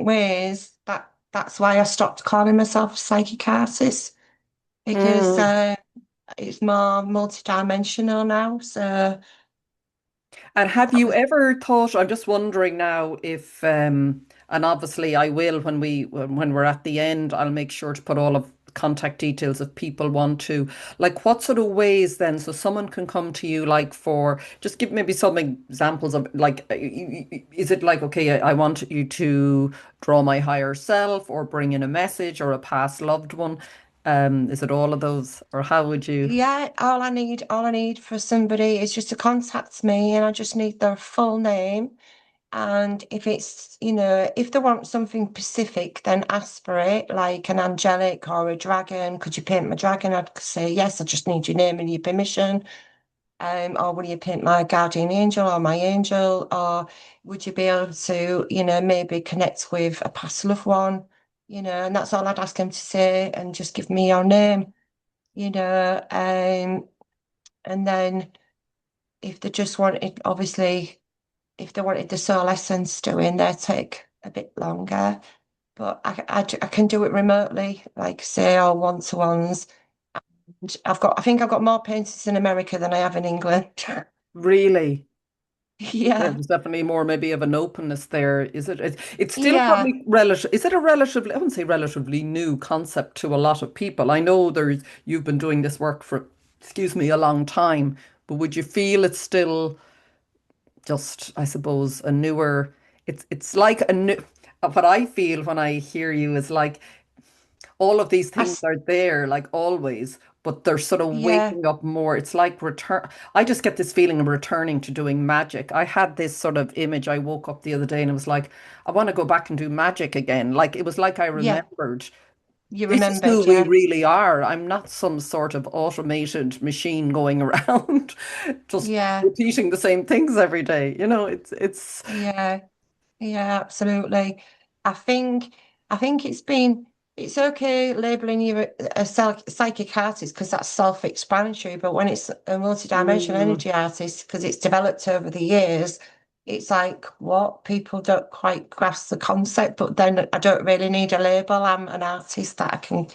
ways, that's why I stopped calling myself a psychic artist, because Mm. it's more multidimensional now. So And have that you was ever thought, I'm just wondering now if, and obviously I will when we're at the end, I'll make sure to put all of contact details if people want to. Like what sort of ways then, so someone can come to you like for, just give maybe some examples of like, is it like, okay, I want you to draw my higher self or bring in a message or a past loved one? Is it all of those or how would you? Yeah, all I need for somebody is just to contact me, and I just need their full name. And if they want something specific, then ask for it, like an angelic or a dragon. Could you paint my dragon? I'd say yes, I just need your name and your permission. Or will you paint my guardian angel or my angel? Or would you be able to, maybe connect with a past loved one? And that's all I'd ask them to say, and just give me your name, you know. And then if they just wanted, obviously, if they wanted the soul essence doing, they'd take a bit longer. but I can do it remotely, like say, or one-to-ones. I think I've got more paintings in America than I have in England. Really? Yeah, Yeah, there's definitely more maybe of an openness there, is it? It's still yeah, probably relative. Is it a relatively, I wouldn't say relatively new concept to a lot of people. I know you've been doing this work for, excuse me, a long time, but would you feel it's still just, I suppose, a newer, it's like a new, what I feel when I hear you is like all of these I things s are there like always, but they're sort of yeah, waking up more. It's like return. I just get this feeling of returning to doing magic. I had this sort of image. I woke up the other day and it was like, I want to go back and do magic again. Like it was like I yeah. remembered You this is remembered, who we yeah, really are. I'm not some sort of automated machine going around just yeah, repeating the same things every day. It's yeah. Yeah, absolutely. I think I think it's okay labeling you a psychic artist because that's self-explanatory, but when it's a multidimensional mm, energy artist, because it's developed over the years, it's like what people don't quite grasp the concept, but then I don't really need a label. I'm an artist that I can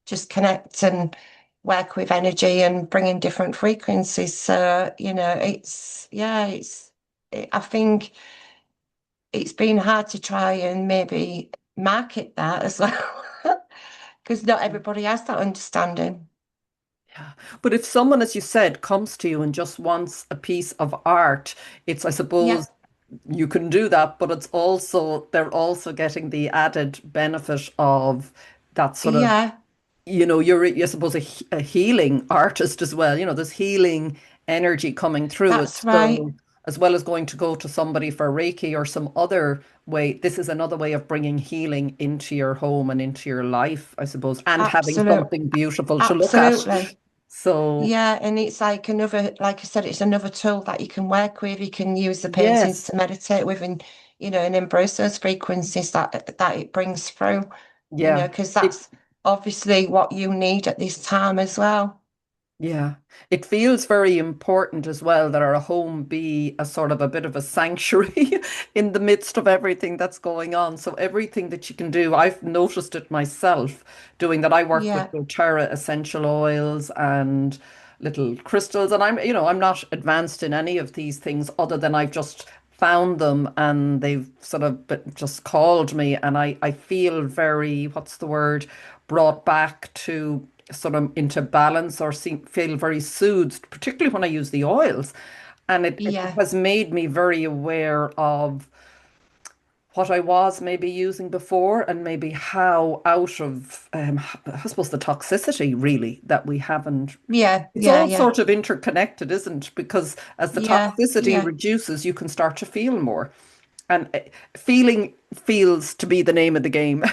just connect and work with energy and bring in different frequencies. So, it's yeah, I think it's been hard to try and maybe market that as well because not everybody has that understanding. yeah. But if someone, as you said, comes to you and just wants a piece of art, it's, I Yeah, suppose, you can do that, but it's also, they're also getting the added benefit of that sort of, yeah, you're suppose a healing artist as well. There's healing energy coming through it. that's right. So as well as going to go to somebody for Reiki or some other way, this is another way of bringing healing into your home and into your life, I suppose, and having Absolute, something beautiful to look at. absolutely. So Yeah, and it's like another, like I said, it's another tool that you can work with. You can use the paintings yes, to meditate with and embrace those frequencies that it brings through, yeah. because It that's obviously what you need at this time as well. Yeah, it feels very important as well that our home be a sort of a bit of a sanctuary in the midst of everything that's going on. So everything that you can do, I've noticed it myself doing that. I work with Yeah, doTerra essential oils and little crystals, and I'm not advanced in any of these things other than I've just found them and they've sort of just called me, and I feel very, what's the word, brought back to sort of into balance or feel very soothed, particularly when I use the oils. And it yeah, has made me very aware of what I was maybe using before and maybe how out of, I suppose, the toxicity really that we haven't. yeah, It's yeah, all yeah, sort of interconnected, isn't it? Because as the yeah, toxicity yeah. reduces, you can start to feel more. And feeling feels to be the name of the game.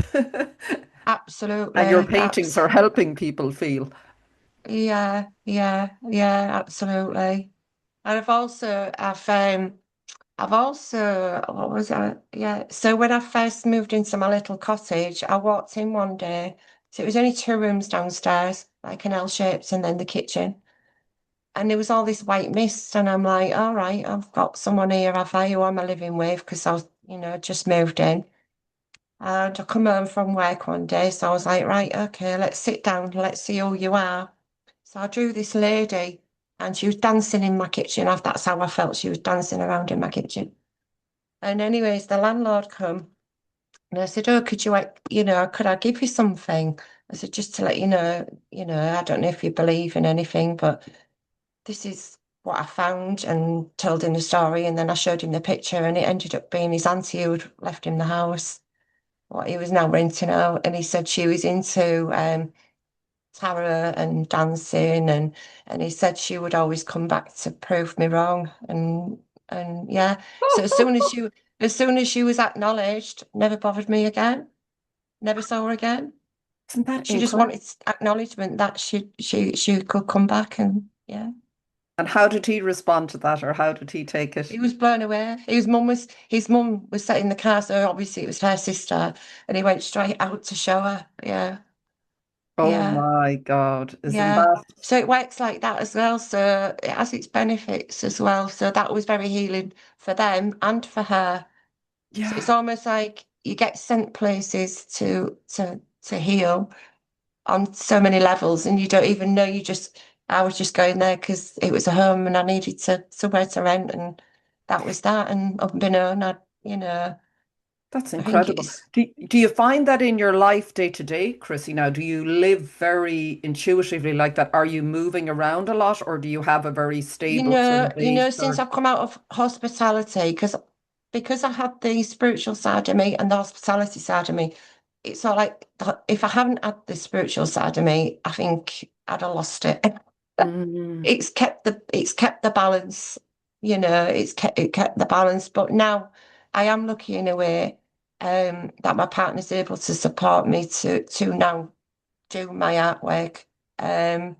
And your Absolutely. paintings are helping people feel. Yeah, yeah, yeah, absolutely. And I've also what was that? Yeah. So when I first moved into my little cottage, I walked in one day. So it was only two rooms downstairs, like an L shaped, and then the kitchen. And there was all this white mist, and I'm like, all right, I've got someone here, have I, who am I living with? Because I was, just moved in. And I come home from work one day, so I was like, right, okay, let's sit down, let's see who you are. So I drew this lady, and she was dancing in my kitchen. That's how I felt. She was dancing around in my kitchen. And anyways, the landlord come, and I said, oh, could I give you something? I said, just to let I don't know if you believe in anything, but this is what I found, and told him the story. And then I showed him the picture, and it ended up being his auntie who'd left him the house, what he was now renting out. And he said she was into tarot and dancing, and he said she would always come back to prove me wrong. And yeah, so as soon as she was acknowledged, never bothered me again, never saw her again. Isn't that She just incredible? wanted acknowledgement that she could come back. And yeah, And how did he respond to that, or how did he take it? he was blown away. His mum was sat in the car, so obviously it was her sister, and he went straight out to show her. Yeah, Oh yeah. my God, isn't Yeah. that? So it works like that as well. So it has its benefits as well. So that was very healing for them and for her. So it's Yeah, almost like you get sent places to heal on so many levels, and you don't even know. I was just going there because it was a home and I needed to somewhere to rent, and that was that. And unbeknown, That's I think incredible. it's, Do you find that in your life day to day, Chrissy, now? Do you live very intuitively like that? Are you moving around a lot, or do you have a very stable sort of base since or I've come out of hospitality, because I had the spiritual side of me and the hospitality side of me, it's all like if I haven't had the spiritual side of me, I think I'd have lost it. Mm, It's kept the balance, it kept the balance. But now I am lucky in a way that my partner's able to support me to now do my artwork. Um,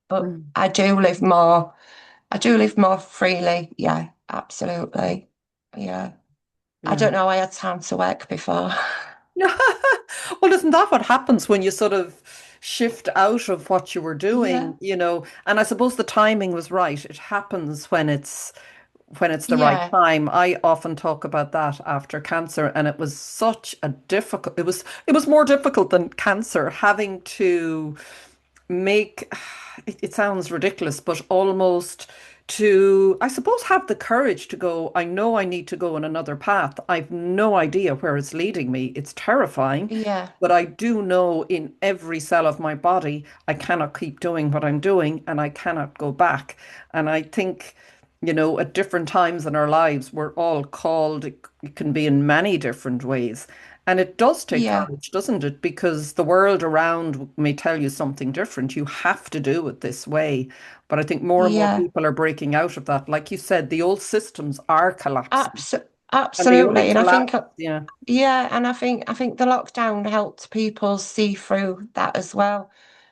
but mm, I do live more freely. Yeah, absolutely. Yeah. I yeah. don't know. I had time to work before. Well, isn't that what happens when you sort of shift out of what you were Yeah. doing, you know? And I suppose the timing was right. It happens when it's the right Yeah. time. I often talk about that after cancer, and it was such a difficult, it was more difficult than cancer, having to make it sounds ridiculous, but almost to, I suppose, have the courage to go, I know I need to go in another path. I've no idea where it's leading me. It's terrifying, Yeah. but I do know in every cell of my body, I cannot keep doing what I'm doing and I cannot go back. And I think, you know, at different times in our lives, we're all called, it can be in many different ways. And it does take Yeah. courage, doesn't it? Because the world around may tell you something different. You have to do it this way. But I think more and more Yeah. people are breaking out of that. Like you said, the old systems are collapsing Abs and they only absolutely. And I think, collapse. Yeah. yeah, and I think the lockdown helped people see through that as well.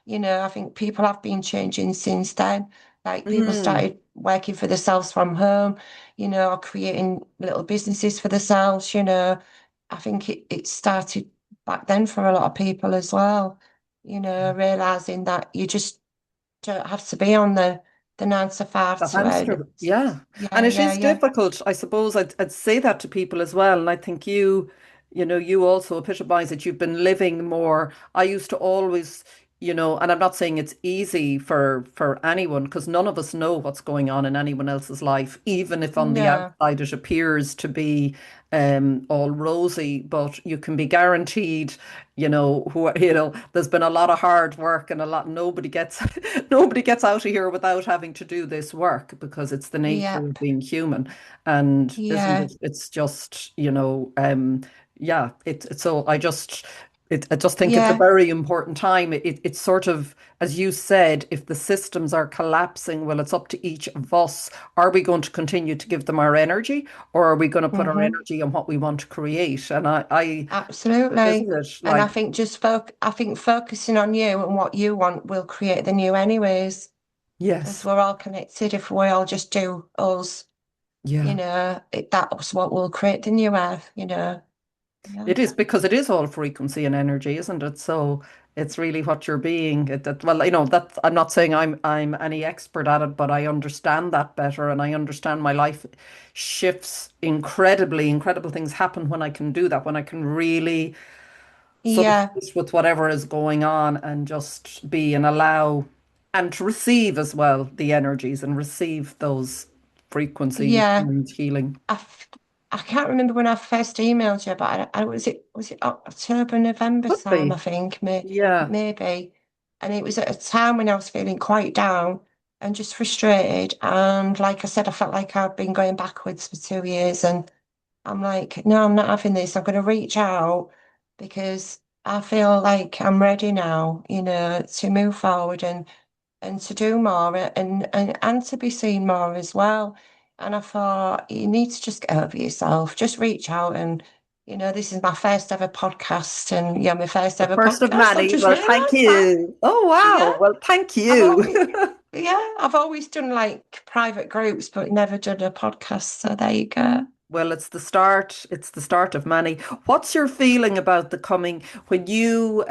I think people have been changing since then. Like people Mm, started working for themselves from home, or creating little businesses for themselves. I think it started back then for a lot of people as well. Realizing that you just don't have to be on the 9 to 5 the to earn. hamster. Yeah. And Yeah, it yeah, is yeah. difficult. I suppose I'd say that to people as well. And I think you know, you also epitomize it. You've been living more. I used to always, you know, and I'm not saying it's easy for anyone because none of us know what's going on in anyone else's life, even if on the No, outside it appears to be all rosy, but you can be guaranteed, you know, there's been a lot of hard work and a lot nobody gets nobody gets out of here without having to do this work because it's the nature yeah, of being human. And isn't yeah, it? It's just, you know, yeah, so I just think it's a yeah. very important time. It's sort of, as you said, if the systems are collapsing, well, it's up to each of us. Are we going to continue to give them our energy, or are we going to put our Hmm. energy on what we want to create? And Absolutely. isn't it And I like, think I think focusing on you and what you want will create the new anyways, because yes, we're all connected. If we all just do us, yeah. that's what will create the new earth. Yeah. It is because it is all frequency and energy, isn't it? So it's really what you're being. Well, you know, that I'm not saying I'm any expert at it, but I understand that better, and I understand my life shifts incredibly. Incredible things happen when I can do that, when I can really sort of Yeah. sit with whatever is going on and just be and allow and to receive as well the energies and receive those frequencies Yeah. and healing. I, f- I can't remember when I first emailed you, but was it October, November Could time, I be. think, Yeah. maybe. And it was at a time when I was feeling quite down and just frustrated. And like I said, I felt like I'd been going backwards for 2 years. And I'm like, no, I'm not having this. I'm going to reach out because I feel like I'm ready now, to move forward and to do more and to be seen more as well. And I thought, you need to just get over yourself, just reach out. And, this is my first ever podcast. And yeah, my first The ever first of podcast. I've many. just Well, thank realised that. you. Oh, wow. Yeah. Well, thank I've you. always, yeah, I've always done like private groups, but never done a podcast. So there you go. Well, it's the start. It's the start of many. What's your feeling about the coming when you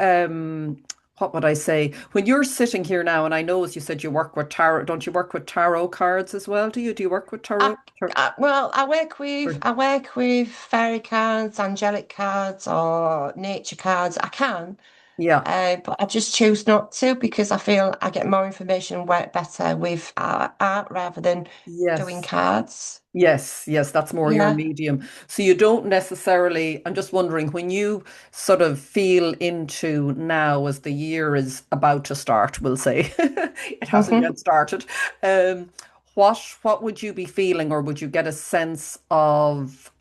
what would I say? When you're sitting here now, and I know as you said you work with tarot, don't you work with tarot cards as well? Do you? Do you work with I, tarot? well, I work with Or- fairy cards, angelic cards, or nature cards. I can, yeah. but I just choose not to because I feel I get more information and work better with art rather than doing Yes. cards. Yes, yes, that's more your Yeah. medium. So you don't necessarily, I'm just wondering, when you sort of feel into now as the year is about to start, we'll say, it hasn't Hmm. yet started, um, what would you be feeling, or would you get a sense of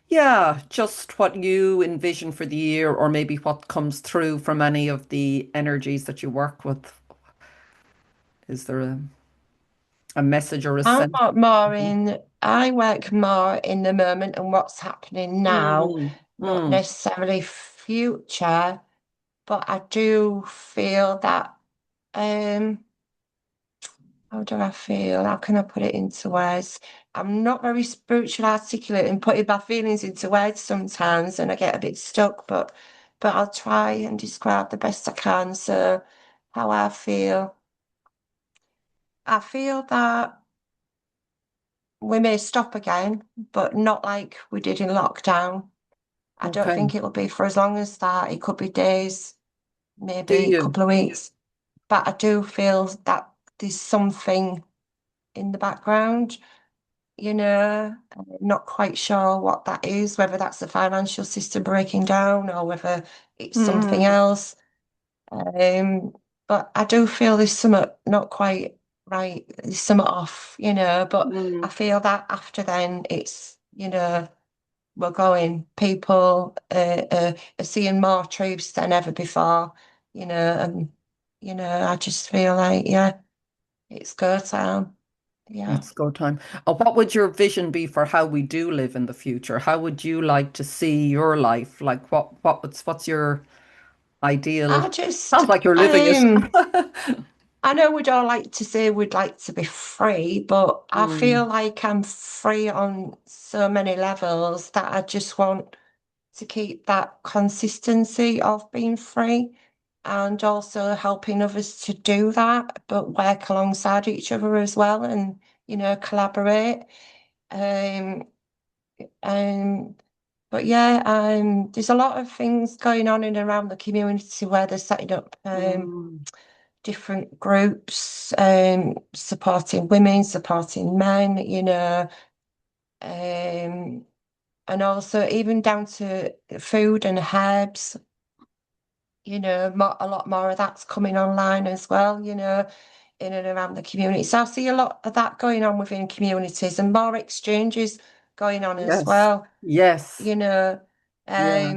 yeah, just what you envision for the year, or maybe what comes through from any of the energies that you work with? Is there a message or a sense? I work more in the moment and what's happening now, Mm, not mm. necessarily future, but I do feel that um how do I feel? How can I put it into words? I'm not very spiritual articulate in putting my feelings into words sometimes and I get a bit stuck, but I'll try and describe the best I can. So how I feel. I feel that we may stop again, but not like we did in lockdown. I don't Okay. think it'll be for as long as that. It could be days, Do maybe a you? couple of weeks. But I do feel that there's something in the background, I'm not quite sure what that is, whether that's the financial system breaking down or whether it's something Mm, else. Um, but I do feel there's something not quite right, there's something off, but I mm. feel that after then it's, we're going, people are seeing more troops than ever before, and, I just feel like, yeah, it's go time. Yeah. It's go time. What would your vision be for how we do live in the future? How would you like to see your life? Like what's your ideal? I just, Sounds like you're living it. I know we'd all like to say we'd like to be free, but I feel Mm, like I'm free on so many levels that I just want to keep that consistency of being free and also helping others to do that, but work alongside each other as well and, collaborate. Um, um, but yeah, there's a lot of things going on in and around the community where they're setting up mm. different groups, supporting women, supporting men, um, and also even down to food and herbs, a lot more of that's coming online as well, in and around the community. So I see a lot of that going on within communities and more exchanges going on as Yes. well, Yes. you know, Yeah.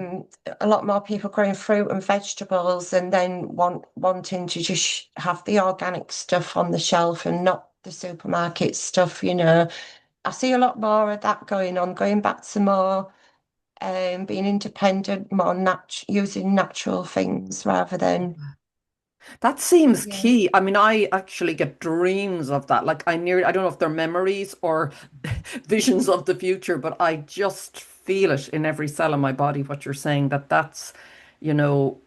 a lot more people growing fruit and vegetables and then wanting to just have the organic stuff on the shelf and not the supermarket stuff, I see a lot more of that going on, going back to more being independent, more using natural things rather than That seems yeah. key. I mean, I actually get dreams of that. Like I don't know if they're memories or visions of the future, but I just feel it in every cell of my body, what you're saying, that's, you know,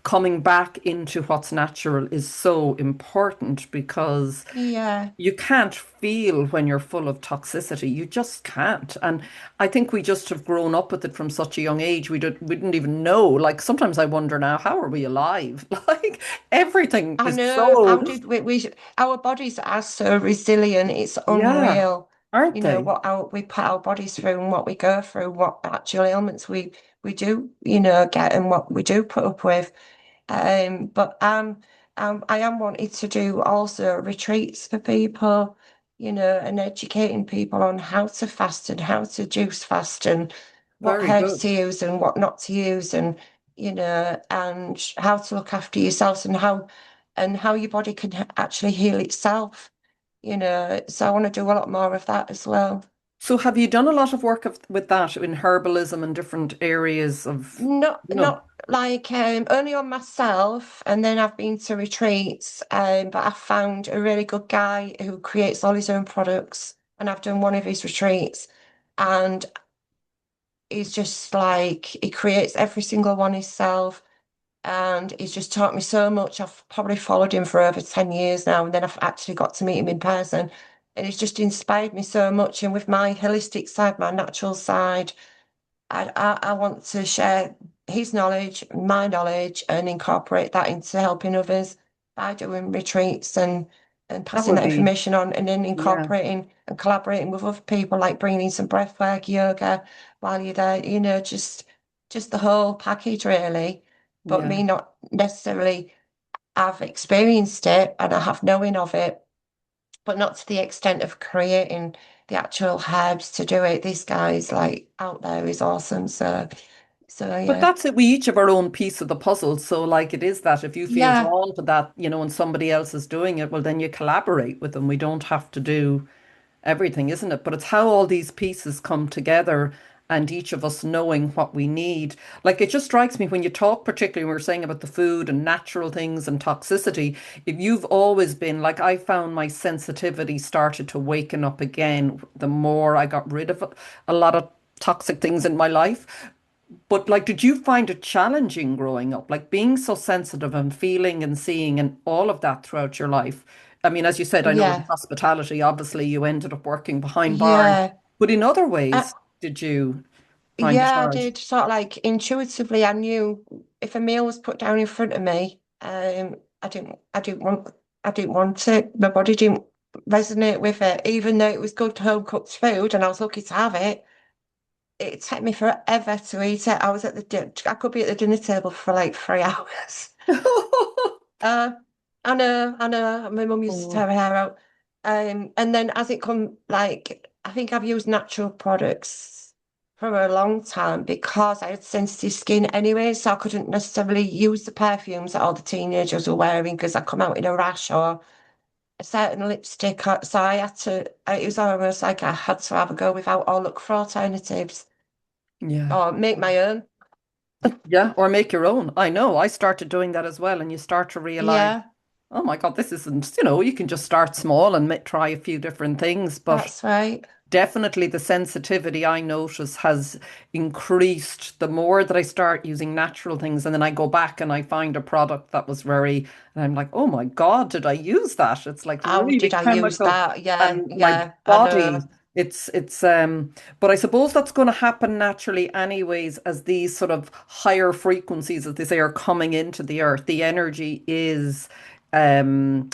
coming back into what's natural is so important because Yeah, you can't feel when you're full of toxicity. You just can't. And I think we just have grown up with it from such a young age. We didn't even know. Like sometimes I wonder now, how are we alive? Like everything I is know. so, How did our bodies are so resilient, it's yeah, unreal. aren't they? We put our bodies through and what we go through, what actual ailments we do, get and what we do put up with. But I am wanting to do also retreats for people, and educating people on how to fast and how to juice fast and what Very herbs good. to use and what not to use and and how to look after yourselves and how your body can actually heal itself, So I want to do a lot more of that as well. So have you done a lot of work with that in herbalism and different areas of, Not you know, not like only on myself, and then I've been to retreats. But I found a really good guy who creates all his own products, and I've done one of his retreats, and he's just like he creates every single one himself. and he's just taught me so much. I've probably followed him for over 10 years now, and then I've actually got to meet him in person. And he's just inspired me so much. And with my holistic side, my natural side, I want to share his knowledge, my knowledge, and incorporate that into helping others by doing retreats and That passing would that be, information on, and then yeah, incorporating and collaborating with other people, like bringing in some breath work, yoga while you're there, just the whole package really. But yeah. me not necessarily have experienced it and I have knowing of it, but not to the extent of creating the actual herbs to do it. This guy's like out there is awesome. So But yeah. that's it. We each have our own piece of the puzzle. So, like, it is that if you feel Yeah, drawn to that, and somebody else is doing it, well, then you collaborate with them. We don't have to do everything, isn't it? But it's how all these pieces come together and each of us knowing what we need. Like, it just strikes me when you talk, particularly when we were saying about the food and natural things and toxicity, if you've always been like, I found my sensitivity started to waken up again the more I got rid of a lot of toxic things in my life. But like, did you find it challenging growing up? Like being so sensitive and feeling and seeing and all of that throughout your life? I mean, as you said, I know in yeah, hospitality, obviously you ended up working behind bars, yeah. but in other Uh, ways, did you find it yeah, I hard? did sort of like intuitively. I knew if a meal was put down in front of me, I didn't want it. My body didn't resonate with it, even though it was good home cooked food and I was lucky to have it. It took me forever to eat it. I could be at the dinner table for like 3 hours. Uh, I know. My mum used to Oh, tear her hair out. And then as it come, like, I think I've used natural products for a long time because I had sensitive skin anyway, so I couldn't necessarily use the perfumes that all the teenagers were wearing because I come out in a rash or a certain lipstick. So I had to, it was almost like I had to have a go without or look for alternatives yeah. or make my own. Yeah, or make your own. I know. I started doing that as well, and you start to realize, Yeah, oh my God, this isn't, you can just start small and try a few different things, but that's right. definitely the sensitivity I notice has increased the more that I start using natural things. And then I go back and I find a product that was and I'm like, oh my God, did I use that? It's like How really did I use chemical. that? Yeah, And my yeah, I know. body, but I suppose that's going to happen naturally anyways, as these sort of higher frequencies, as they say, are coming into the earth. The energy is, um,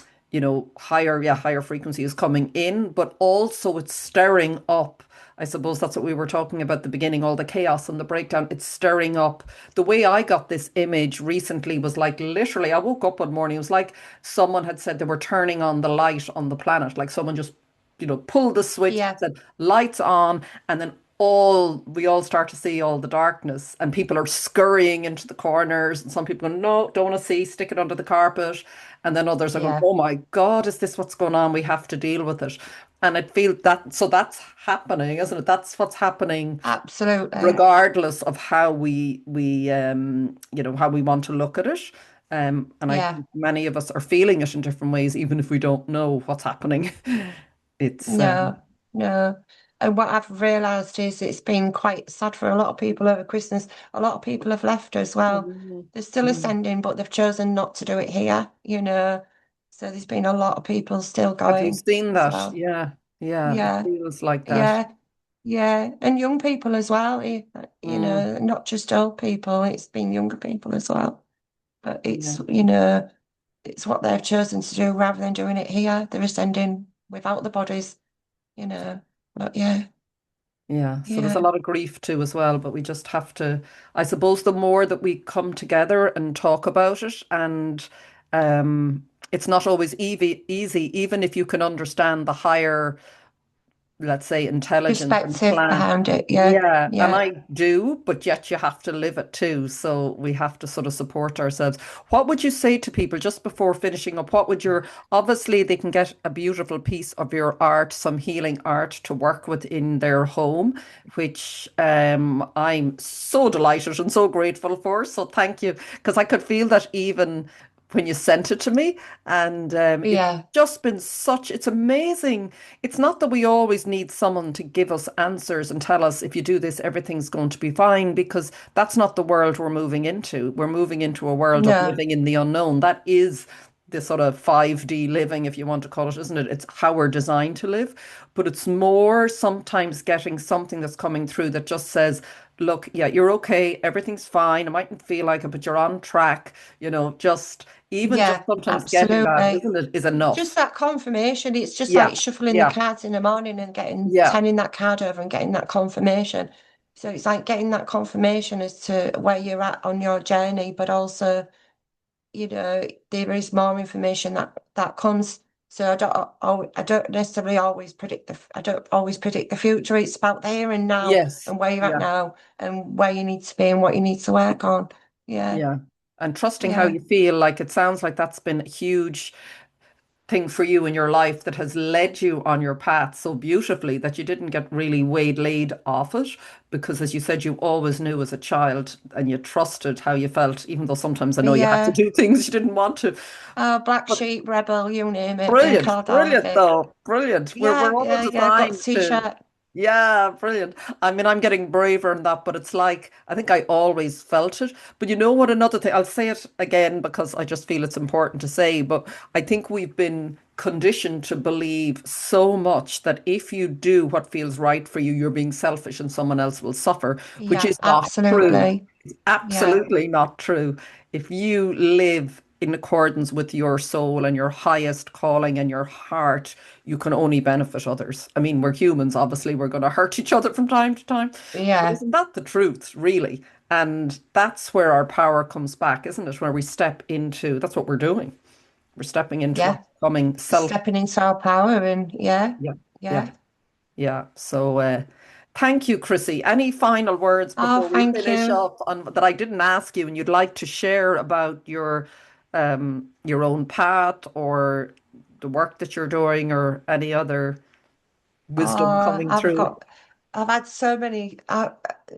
higher frequency is coming in, but also it's stirring up. I suppose that's what we were talking about at the beginning, all the chaos and the breakdown. It's stirring up. The way I got this image recently was like literally, I woke up one morning, it was like someone had said they were turning on the light on the planet. Like someone just, pulled the switch, Yeah, said lights on, and then we all start to see all the darkness and people are scurrying into the corners and some people go, no, don't want to see, stick it under the carpet. And then others are going, yeah, oh my God, is this what's going on? We have to deal with it. And I feel that, so that's happening, isn't it? That's what's happening absolutely. regardless of how how we want to look at it. And I Yeah, think many of us are feeling it in different ways, even if we don't know what's happening. It's, no, no. And what I've realised is it's been quite sad for a lot of people over Christmas. A lot of people have left as well. mm, They're still mm. ascending, but they've chosen not to do it here. So there's been a lot of people still Have you going seen as that? well. Yeah, yeah, it Yeah, feels like that. yeah, yeah. And young people as well, Mm, not just old people, it's been younger people as well. But yeah, it's what they've chosen to do rather than doing it here. They're ascending without the bodies, you know. But yeah, yeah. So there's a yeah. lot of grief too as well, but we just have to, I suppose the more that we come together and talk about it, and it's not always easy, even if you can understand the higher, let's say, intelligence and Perspective plan. behind it. Yeah, Yeah, and yeah. I do, but yet you have to live it too. So we have to sort of support ourselves. What would you say to people just before finishing up? Obviously, they can get a beautiful piece of your art, some healing art to work with in their home, which I'm so delighted and so grateful for. So thank you, because I could feel that even when you sent it to me, and it's Yeah. just been such, it's amazing. It's not that we always need someone to give us answers and tell us if you do this, everything's going to be fine, because that's not the world we're moving into. We're moving into a world of No. living in the unknown. That is the sort of 5D living, if you want to call it, isn't it? It's how we're designed to live. But it's more sometimes getting something that's coming through that just says, look, yeah, you're okay, everything's fine. It mightn't feel like it, but you're on track. Just even just Yeah, sometimes getting that, absolutely. isn't it, is Just enough. that confirmation. It's just Yeah, like shuffling the yeah, cards in the morning and getting yeah. turning that card over and getting that confirmation. So it's like getting that confirmation as to where you're at on your journey, but also, there is more information that comes. So I don't necessarily always I don't always predict the future. It's about the here and now Yes, and where you're at yeah, now and where you need to be and what you need to work on. Yeah, yeah. And trusting how yeah, you feel, like it sounds like that's been a huge thing for you in your life that has led you on your path so beautifully that you didn't get really waylaid off it. Because as you said, you always knew as a child and you trusted how you felt, even though sometimes I know you had to yeah. do things you didn't want to. Black But sheep, rebel, you name it, been brilliant, called all of brilliant it. though, brilliant. We're Yeah, all yeah, yeah. Got the designed to. t-shirt. Yeah, brilliant. I mean, I'm getting braver in that, but it's like I think I always felt it. But you know what? Another thing, I'll say it again because I just feel it's important to say, but I think we've been conditioned to believe so much that if you do what feels right for you, you're being selfish and someone else will suffer, which Yeah, is not true. absolutely. It's Yeah, absolutely not true. If you live in accordance with your soul and your highest calling and your heart, you can only benefit others. I mean, we're humans, obviously, we're going to hurt each other from time to time, but yeah, isn't that the truth, really? And that's where our power comes back, isn't it? Where we step into, that's what we're doing. We're stepping into our yeah. becoming self. Stepping into our power and yeah, Yeah, yeah, yeah. yeah. So, thank you, Chrissy. Any final words Oh, before we thank finish you. up on that I didn't ask you and you'd like to share about your own path or the work that you're doing or any other wisdom Oh, coming through? I've had so many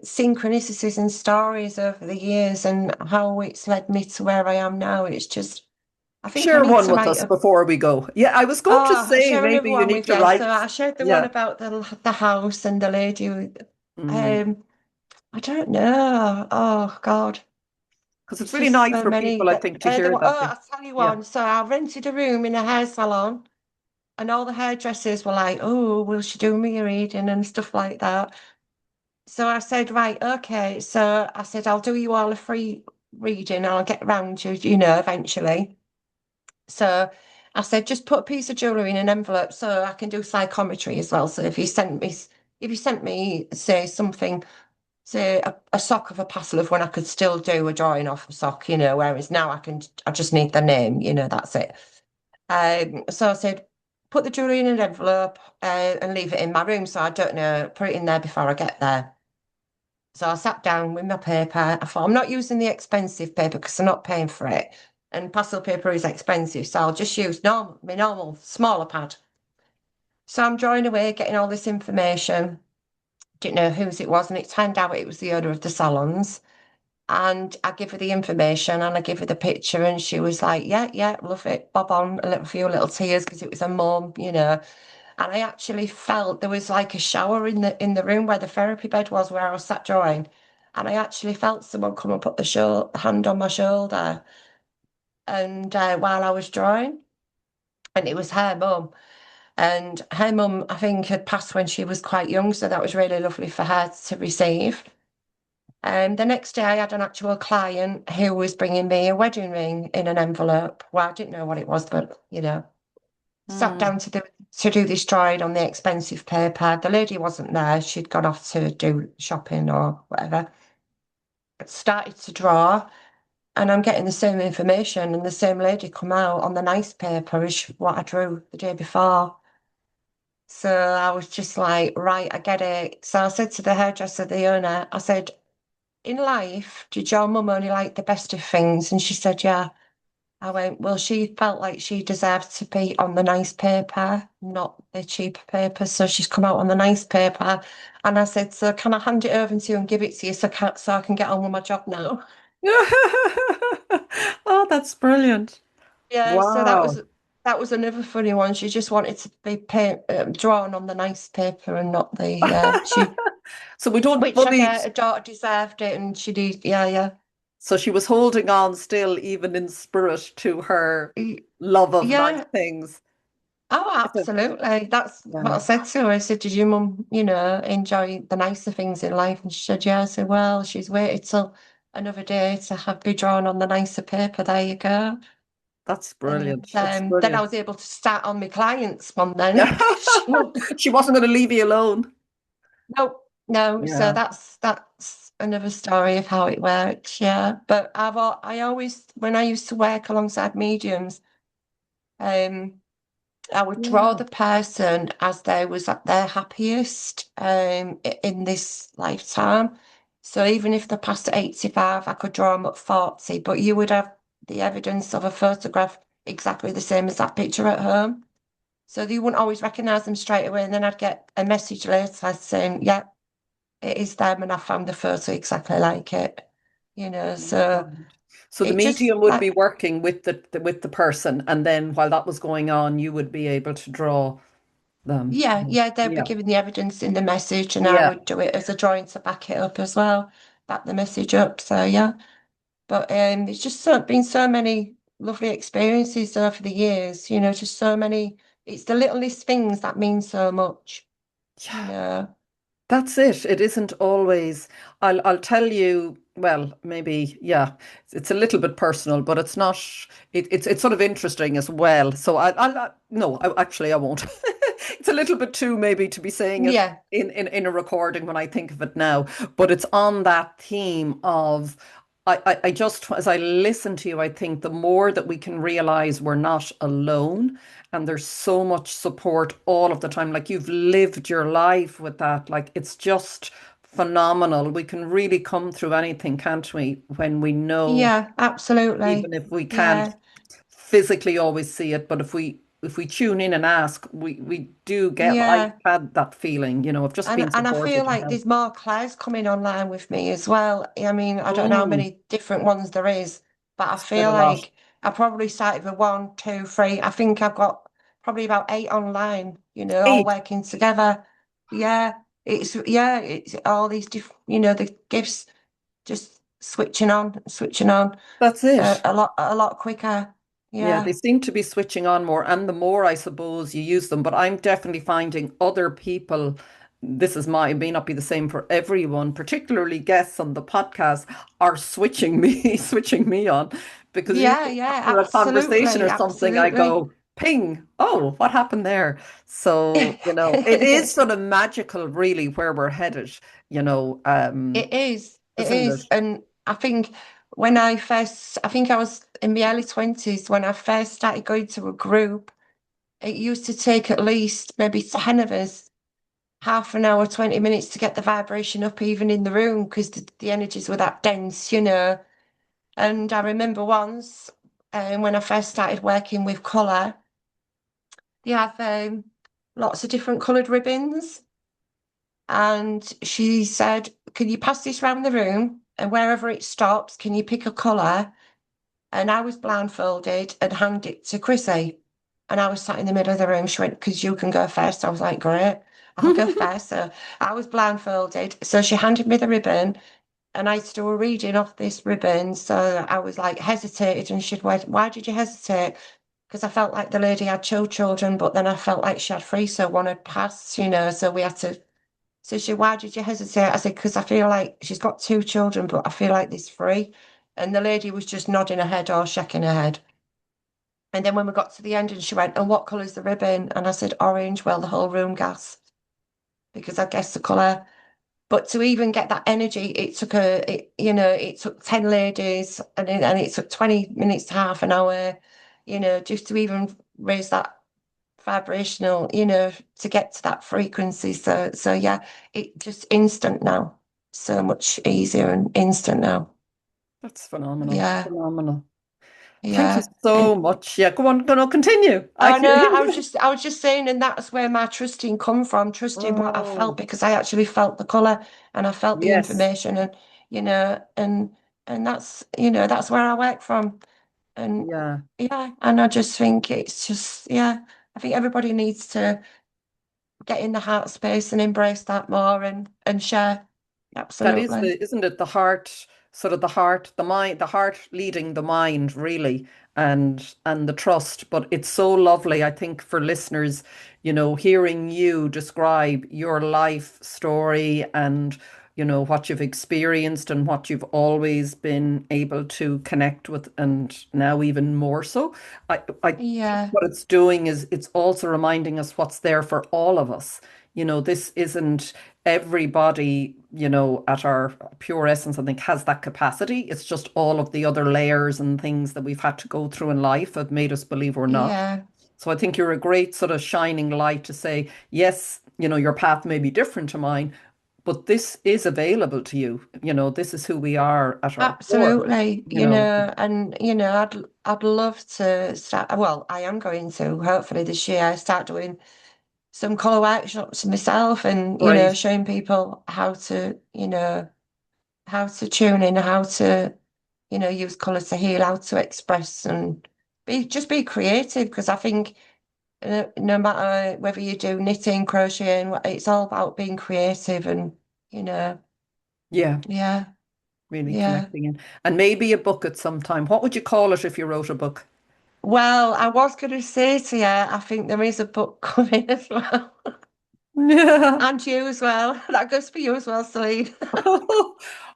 synchronicities and stories over the years and how it's led me to where I am now. It's just, I think I Share need one to with write us a before we go. Yeah, I was going to Oh, I'll say share another maybe you one need with to you. So write. I shared the one Yeah. about the house and the lady who, Mm. um, I don't know. Oh God, Because it's it's really just nice so for many. people, I think, to hear that. I'll tell you Yeah. one. So I rented a room in a hair salon, and all the hairdressers were like, "Oh, will she do me a reading and stuff like that?" So I said, "Right, okay." So I said, "I'll do you all a free reading, and I'll get round to eventually." So I said, just put a piece of jewellery in an envelope so I can do psychometry as well. So if you sent me, say something, say a sock of a parcel of when I could still do a drawing off a sock, whereas now I just need the name, that's it. So I said, put the jewellery in an envelope and leave it in my room so I don't know, put it in there before I get there. So I sat down with my paper. I thought, I'm not using the expensive paper because I'm not paying for it. And pastel paper is expensive. So I'll just use my normal smaller pad. So I'm drawing away, getting all this information. Didn't know whose it was. And it turned out it was the owner of the salons. And I give her the information and I give her the picture. And she was like, yeah, yeah, love it. Bob on a few little tears because it was a mum. And I actually felt there was like a shower in the room where the therapy bed was, where I was sat drawing. And I actually felt someone come and put the hand on my shoulder, and while I was drawing, and it was her mum. And her mum, I think, had passed when she was quite young, so that was really lovely for her to receive. And the next day, I had an actual client who was bringing me a wedding ring in an envelope. Well, I didn't know what it was, but sat Mm. down to do this drawing on the expensive paper. The lady wasn't there; she'd gone off to do shopping or whatever. Started to draw, and I'm getting the same information, and the same lady come out on the nice paper as what I drew the day before. So I was just like, right, I get it. So I said to the hairdresser, the owner, I said, in life, did your mum only like the best of things? And she said, yeah. I went, well, she felt like she deserved to be on the nice paper, not the cheaper paper. So she's come out on the nice paper. And I said, so can I hand it over to you and give it to you so I can get on with my job now? Oh, that's brilliant. Yeah, so Wow. that was another funny one. She just wanted to be drawn on the nice paper and not the she So we don't which I fully, get, her daughter deserved it and she did, yeah, yeah. so she was holding on still, even in spirit, to her love of nice Yeah. things. Oh, It's a, absolutely. That's what I yeah, said to her. I said, did your mum, enjoy the nicer things in life? And she said, yeah. I said, well, she's waited till another day to have be drawn on the nicer paper. There you go. that's And brilliant. It's then I brilliant. was able to start on my clients one then. Yeah. She won't- She wasn't going to leave you alone. no, no. So Yeah. that's another story of how it works. Yeah. But I always, when I used to work alongside mediums, um, I would draw Yeah. the person as they was at their happiest in this lifetime. So even if they passed at 85, I could draw them at 40, but you would have the evidence of a photograph exactly the same as that picture at home. So you wouldn't always recognize them straight away. And then I'd get a message later saying, yeah, it is them, and I found the photo exactly like it. So Right. So the it just medium would like be working with with the person, and then while that was going on, you would be able to draw them. yeah, yeah, they'd be Yeah. giving the evidence in the message, and I Yeah. would do it as a drawing to back it up as well, back the message up. So yeah, but it's just been so many lovely experiences over the years. Just so many. It's the littlest things that mean so much. You Yeah. know. That's it. It isn't always. I'll tell you. Well, maybe yeah. It's a little bit personal, but it's not. It's sort of interesting as well. So no. Actually, I won't. It's a little bit too maybe to be saying it Yeah, in a recording when I think of it now. But it's on that theme of. I just as I listen to you, I think the more that we can realize we're not alone, and there's so much support all of the time. Like you've lived your life with that. Like it's just phenomenal. We can really come through anything, can't we? When we know, yeah, absolutely. even if we can't Yeah, physically always see it, but if we tune in and ask, we do get. I've yeah. had that feeling, of just being And I feel supported and like helped. there's more Claire's coming online with me as well. I mean, I don't know how Mm, many different ones there is, but I it's quite feel a lot. like I probably started with one, two, three. I think I've got probably about eight online, all 8. working together. It's all these different, the gifts just switching on That's it. a lot quicker. Yeah, Yeah. they seem to be switching on more, and the more I suppose you use them. But I'm definitely finding other people, this is my, it may not be the same for everyone, particularly guests on the podcast, are switching me, switching me on. Because Yeah, usually yeah, after a conversation absolutely, or something, I absolutely. go, ping, oh, what happened there? So, it is sort of magical, really, where we're headed, It isn't it? is. And I think I think I was in my early 20s when I first started going to a group, it used to take at least maybe 10 of us, half an hour, 20 minutes to get the vibration up even in the room because the energies were that dense. And I remember once, when I first started working with colour, they have lots of different coloured ribbons. And she said, can you pass this round the room? And wherever it stops, can you pick a colour? And I was blindfolded and handed it to Chrissie. And I was sat in the middle of the room. She went, because you can go first. I was like, great, I'll go first. So I was blindfolded. So she handed me the ribbon and I had to do a reading off this ribbon. So I was like, hesitated. And she'd went, why did you hesitate? Because I felt like the lady had two children, but then I felt like she had three. So one had passed. So we had to so she, why did you hesitate? I said, because I feel like she's got two children, but I feel like there's three. And the lady was just nodding her head or shaking her head. And then when we got to the end and she went, and what colour's the ribbon? And I said, orange. Well, the whole room gasped because I guessed the colour. But to even get that energy, it took 10 ladies and it took 20 minutes to half an hour, just to even raise that vibrational, to get to that frequency. So yeah, it just instant now. So much easier and instant now. That's phenomenal. Yeah, Phenomenal. Thank you yeah. so And much. Yeah, go on, no, continue. I I can. know I was just saying, and that's where my trusting come from, trusting what I felt Oh, because I actually felt the colour and I felt the yes. information and you know, and that's that's where I work from. And Yeah. yeah, and I just think it's just, yeah, I think everybody needs to get in the heart space and embrace that more and share. That is Absolutely. the, isn't it, the heart, sort of the heart, the mind, the heart leading the mind, really, and the trust. But it's so lovely, I think, for listeners, hearing you describe your life story and, what you've experienced and what you've always been able to connect with, and now even more so. I think Yeah, what it's doing is it's also reminding us what's there for all of us. This isn't everybody, at our pure essence, I think, has that capacity. It's just all of the other layers and things that we've had to go through in life have made us believe we're not. yeah, So I think you're a great sort of shining light to say, yes, your path may be different to mine, but this is available to you. This is who we are at our core, absolutely. you know. And I'd love to start. Well, I am going to hopefully this year start doing some colour workshops myself, and Right. showing people how to how to tune in, how to use colour to heal, how to express, and be creative. Because I think no matter whether you do knitting, crocheting, it's all about being creative and you know, Yeah, yeah, really yeah. connecting in. And maybe a book at some time. What would you call it if you wrote a book? Well, I was going to say to you, I think there is a book coming as well, Yeah. and you as well. That goes for you as well, Celine.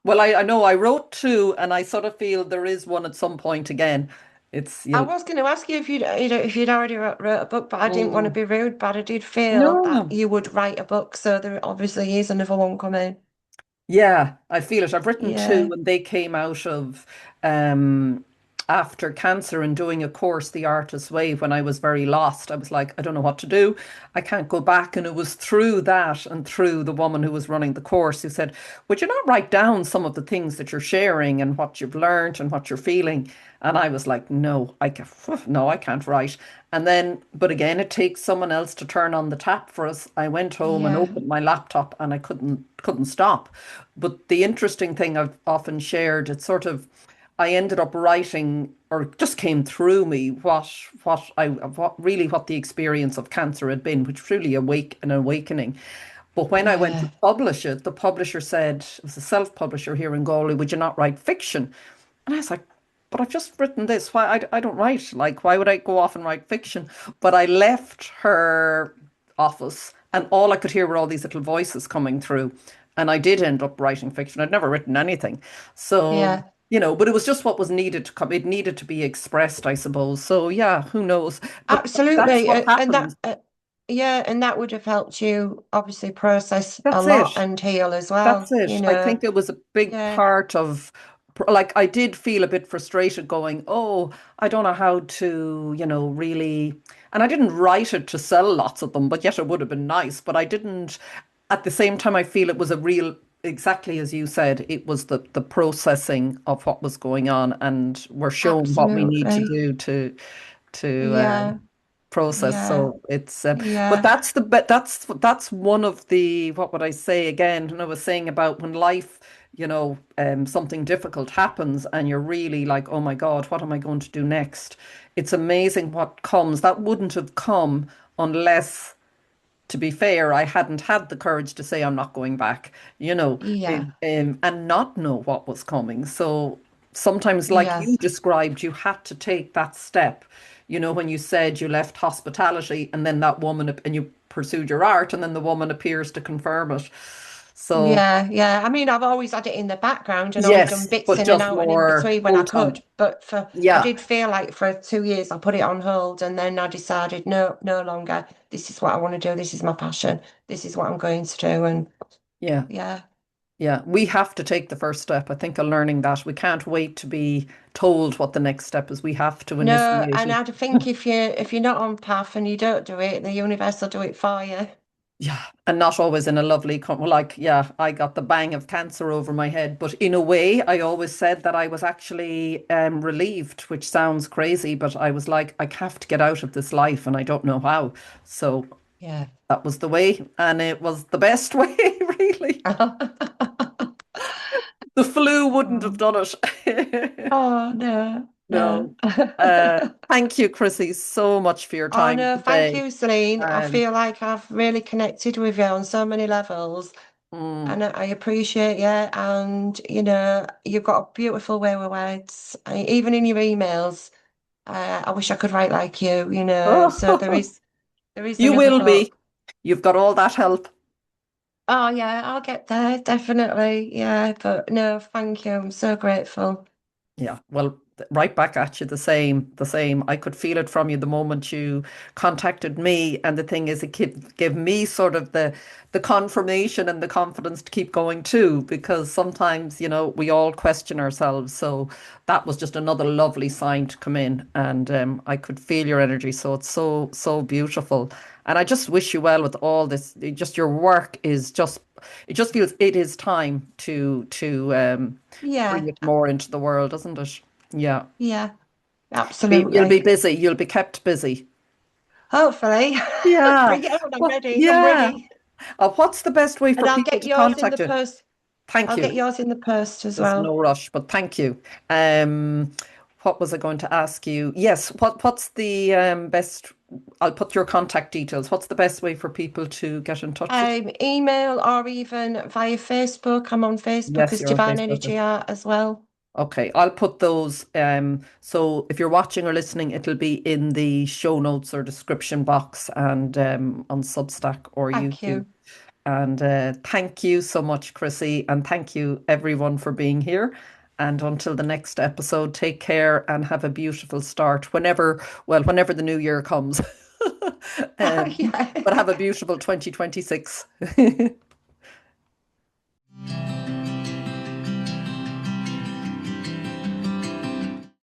Well, I know I wrote two, and I sort of feel there is one at some point again. It's, I was going to ask you if if you'd already wrote a book, but I didn't want to mm, be rude, but I did feel that no. you would write a book, so there obviously is another one coming. Yeah, I feel it. I've written two, Yeah, and they came out of um, after cancer and doing a course, The Artist's Way, when I was very lost. I was like, I don't know what to do. I can't go back. And it was through that and through the woman who was running the course who said, would you not write down some of the things that you're sharing and what you've learned and what you're feeling? And I was like, no, no, I can't write. And then, but again, it takes someone else to turn on the tap for us. I went home and yeah, opened my laptop and I couldn't stop. But the interesting thing I've often shared, it's sort of, I ended up writing, or it just came through me, what the experience of cancer had been, which truly an awakening. But when I went to yeah, publish it, the publisher said, it was a self-publisher here in Galway, would you not write fiction? And I was like, but I've just written this. Why I don't write. Like, why would I go off and write fiction? But I left her office and all I could hear were all these little voices coming through. And I did end up writing fiction. I'd never written anything. So, yeah. but it was just what was needed to come. It needed to be expressed, I suppose. So yeah, who knows? But that's Absolutely. what And happens. yeah, and that would have helped you obviously process a That's lot it. and heal as That's well, it. I think it was a big Yeah, part of, like, I did feel a bit frustrated going, oh, I don't know how to, really. And I didn't write it to sell lots of them, but yet it would have been nice. But I didn't, at the same time, I feel it was a real, exactly as you said, it was the processing of what was going on. And we're shown what we need to absolutely. do to Yeah, process. yeah, So it's, but yeah, that's one of the, what would I say again? And I was saying about when life, something difficult happens and you're really like, oh my God, what am I going to do next? It's amazing what comes. That wouldn't have come unless, to be fair, I hadn't had the courage to say I'm not going back, yeah, and not know what was coming. So sometimes, like you yes, described, you had to take that step. When you said you left hospitality and then that woman, and you pursued your art, and then the woman appears to confirm it. So, yeah, yeah. I mean, I've always had it in the background and only done yes, bits but in and just out and in more between when I full time. could. But I Yeah. did feel like for 2 years I put it on hold, and then I decided no, no longer. This is what I want to do. This is my passion. This is what I'm going to do. And Yeah. yeah. Yeah, we have to take the first step. I think of learning that we can't wait to be told what the next step is. We have to No, initiate and it. I think if you're not on path and you don't do it, the universe will do it for you. Yeah, and not always in a lovely, like, yeah, I got the bang of cancer over my head, but in a way, I always said that I was actually relieved, which sounds crazy, but I was like, I have to get out of this life, and I don't know how. So Yeah. that was the way, and it was the best way, really. The flu wouldn't have Oh, done it. oh, no. No. Thank you, Chrissy, so much for your Oh time no, thank today. you, Celine. I And feel like I've really connected with you on so many levels, mm, and I appreciate you. And you've got a beautiful way with words. Even in your emails, I wish I could write like you. So there oh, is you another will be. book. You've got all that help. Oh yeah, I'll get there, definitely. Yeah, but no, thank you. I'm so grateful. Yeah, well, right back at you, the same, the same. I could feel it from you the moment you contacted me, and the thing is, it gave me sort of the confirmation and the confidence to keep going too, because sometimes, we all question ourselves. So that was just another lovely sign to come in, and I could feel your energy. So it's so so beautiful, and I just wish you well with all this. Just your work is just, it just feels it is time to bring Yeah, it more into the world, doesn't it? Yeah. yeah, You'll be absolutely. busy. You'll be kept busy. Hopefully. Yeah. Bring it on, I'm Well, ready. I'm yeah. ready. What's the best way And for I'll people get to yours in the contact you? post. Thank I'll you. get yours in the post as There's no well. rush, but thank you. Um, what was I going to ask you? Yes, what's the best? I'll put your contact details. What's the best way for people to get in touch with you? Email or even via Facebook. I'm on Facebook Yes, as you're on Divine Facebook. Energy Art as well. Okay, I'll put those. So if you're watching or listening, it'll be in the show notes or description box and on Substack or Thank YouTube. you. And thank you so much, Chrissy, and thank you everyone for being here. And until the next episode, take care and have a beautiful start whenever the new year comes. Yeah. But have a beautiful 2026.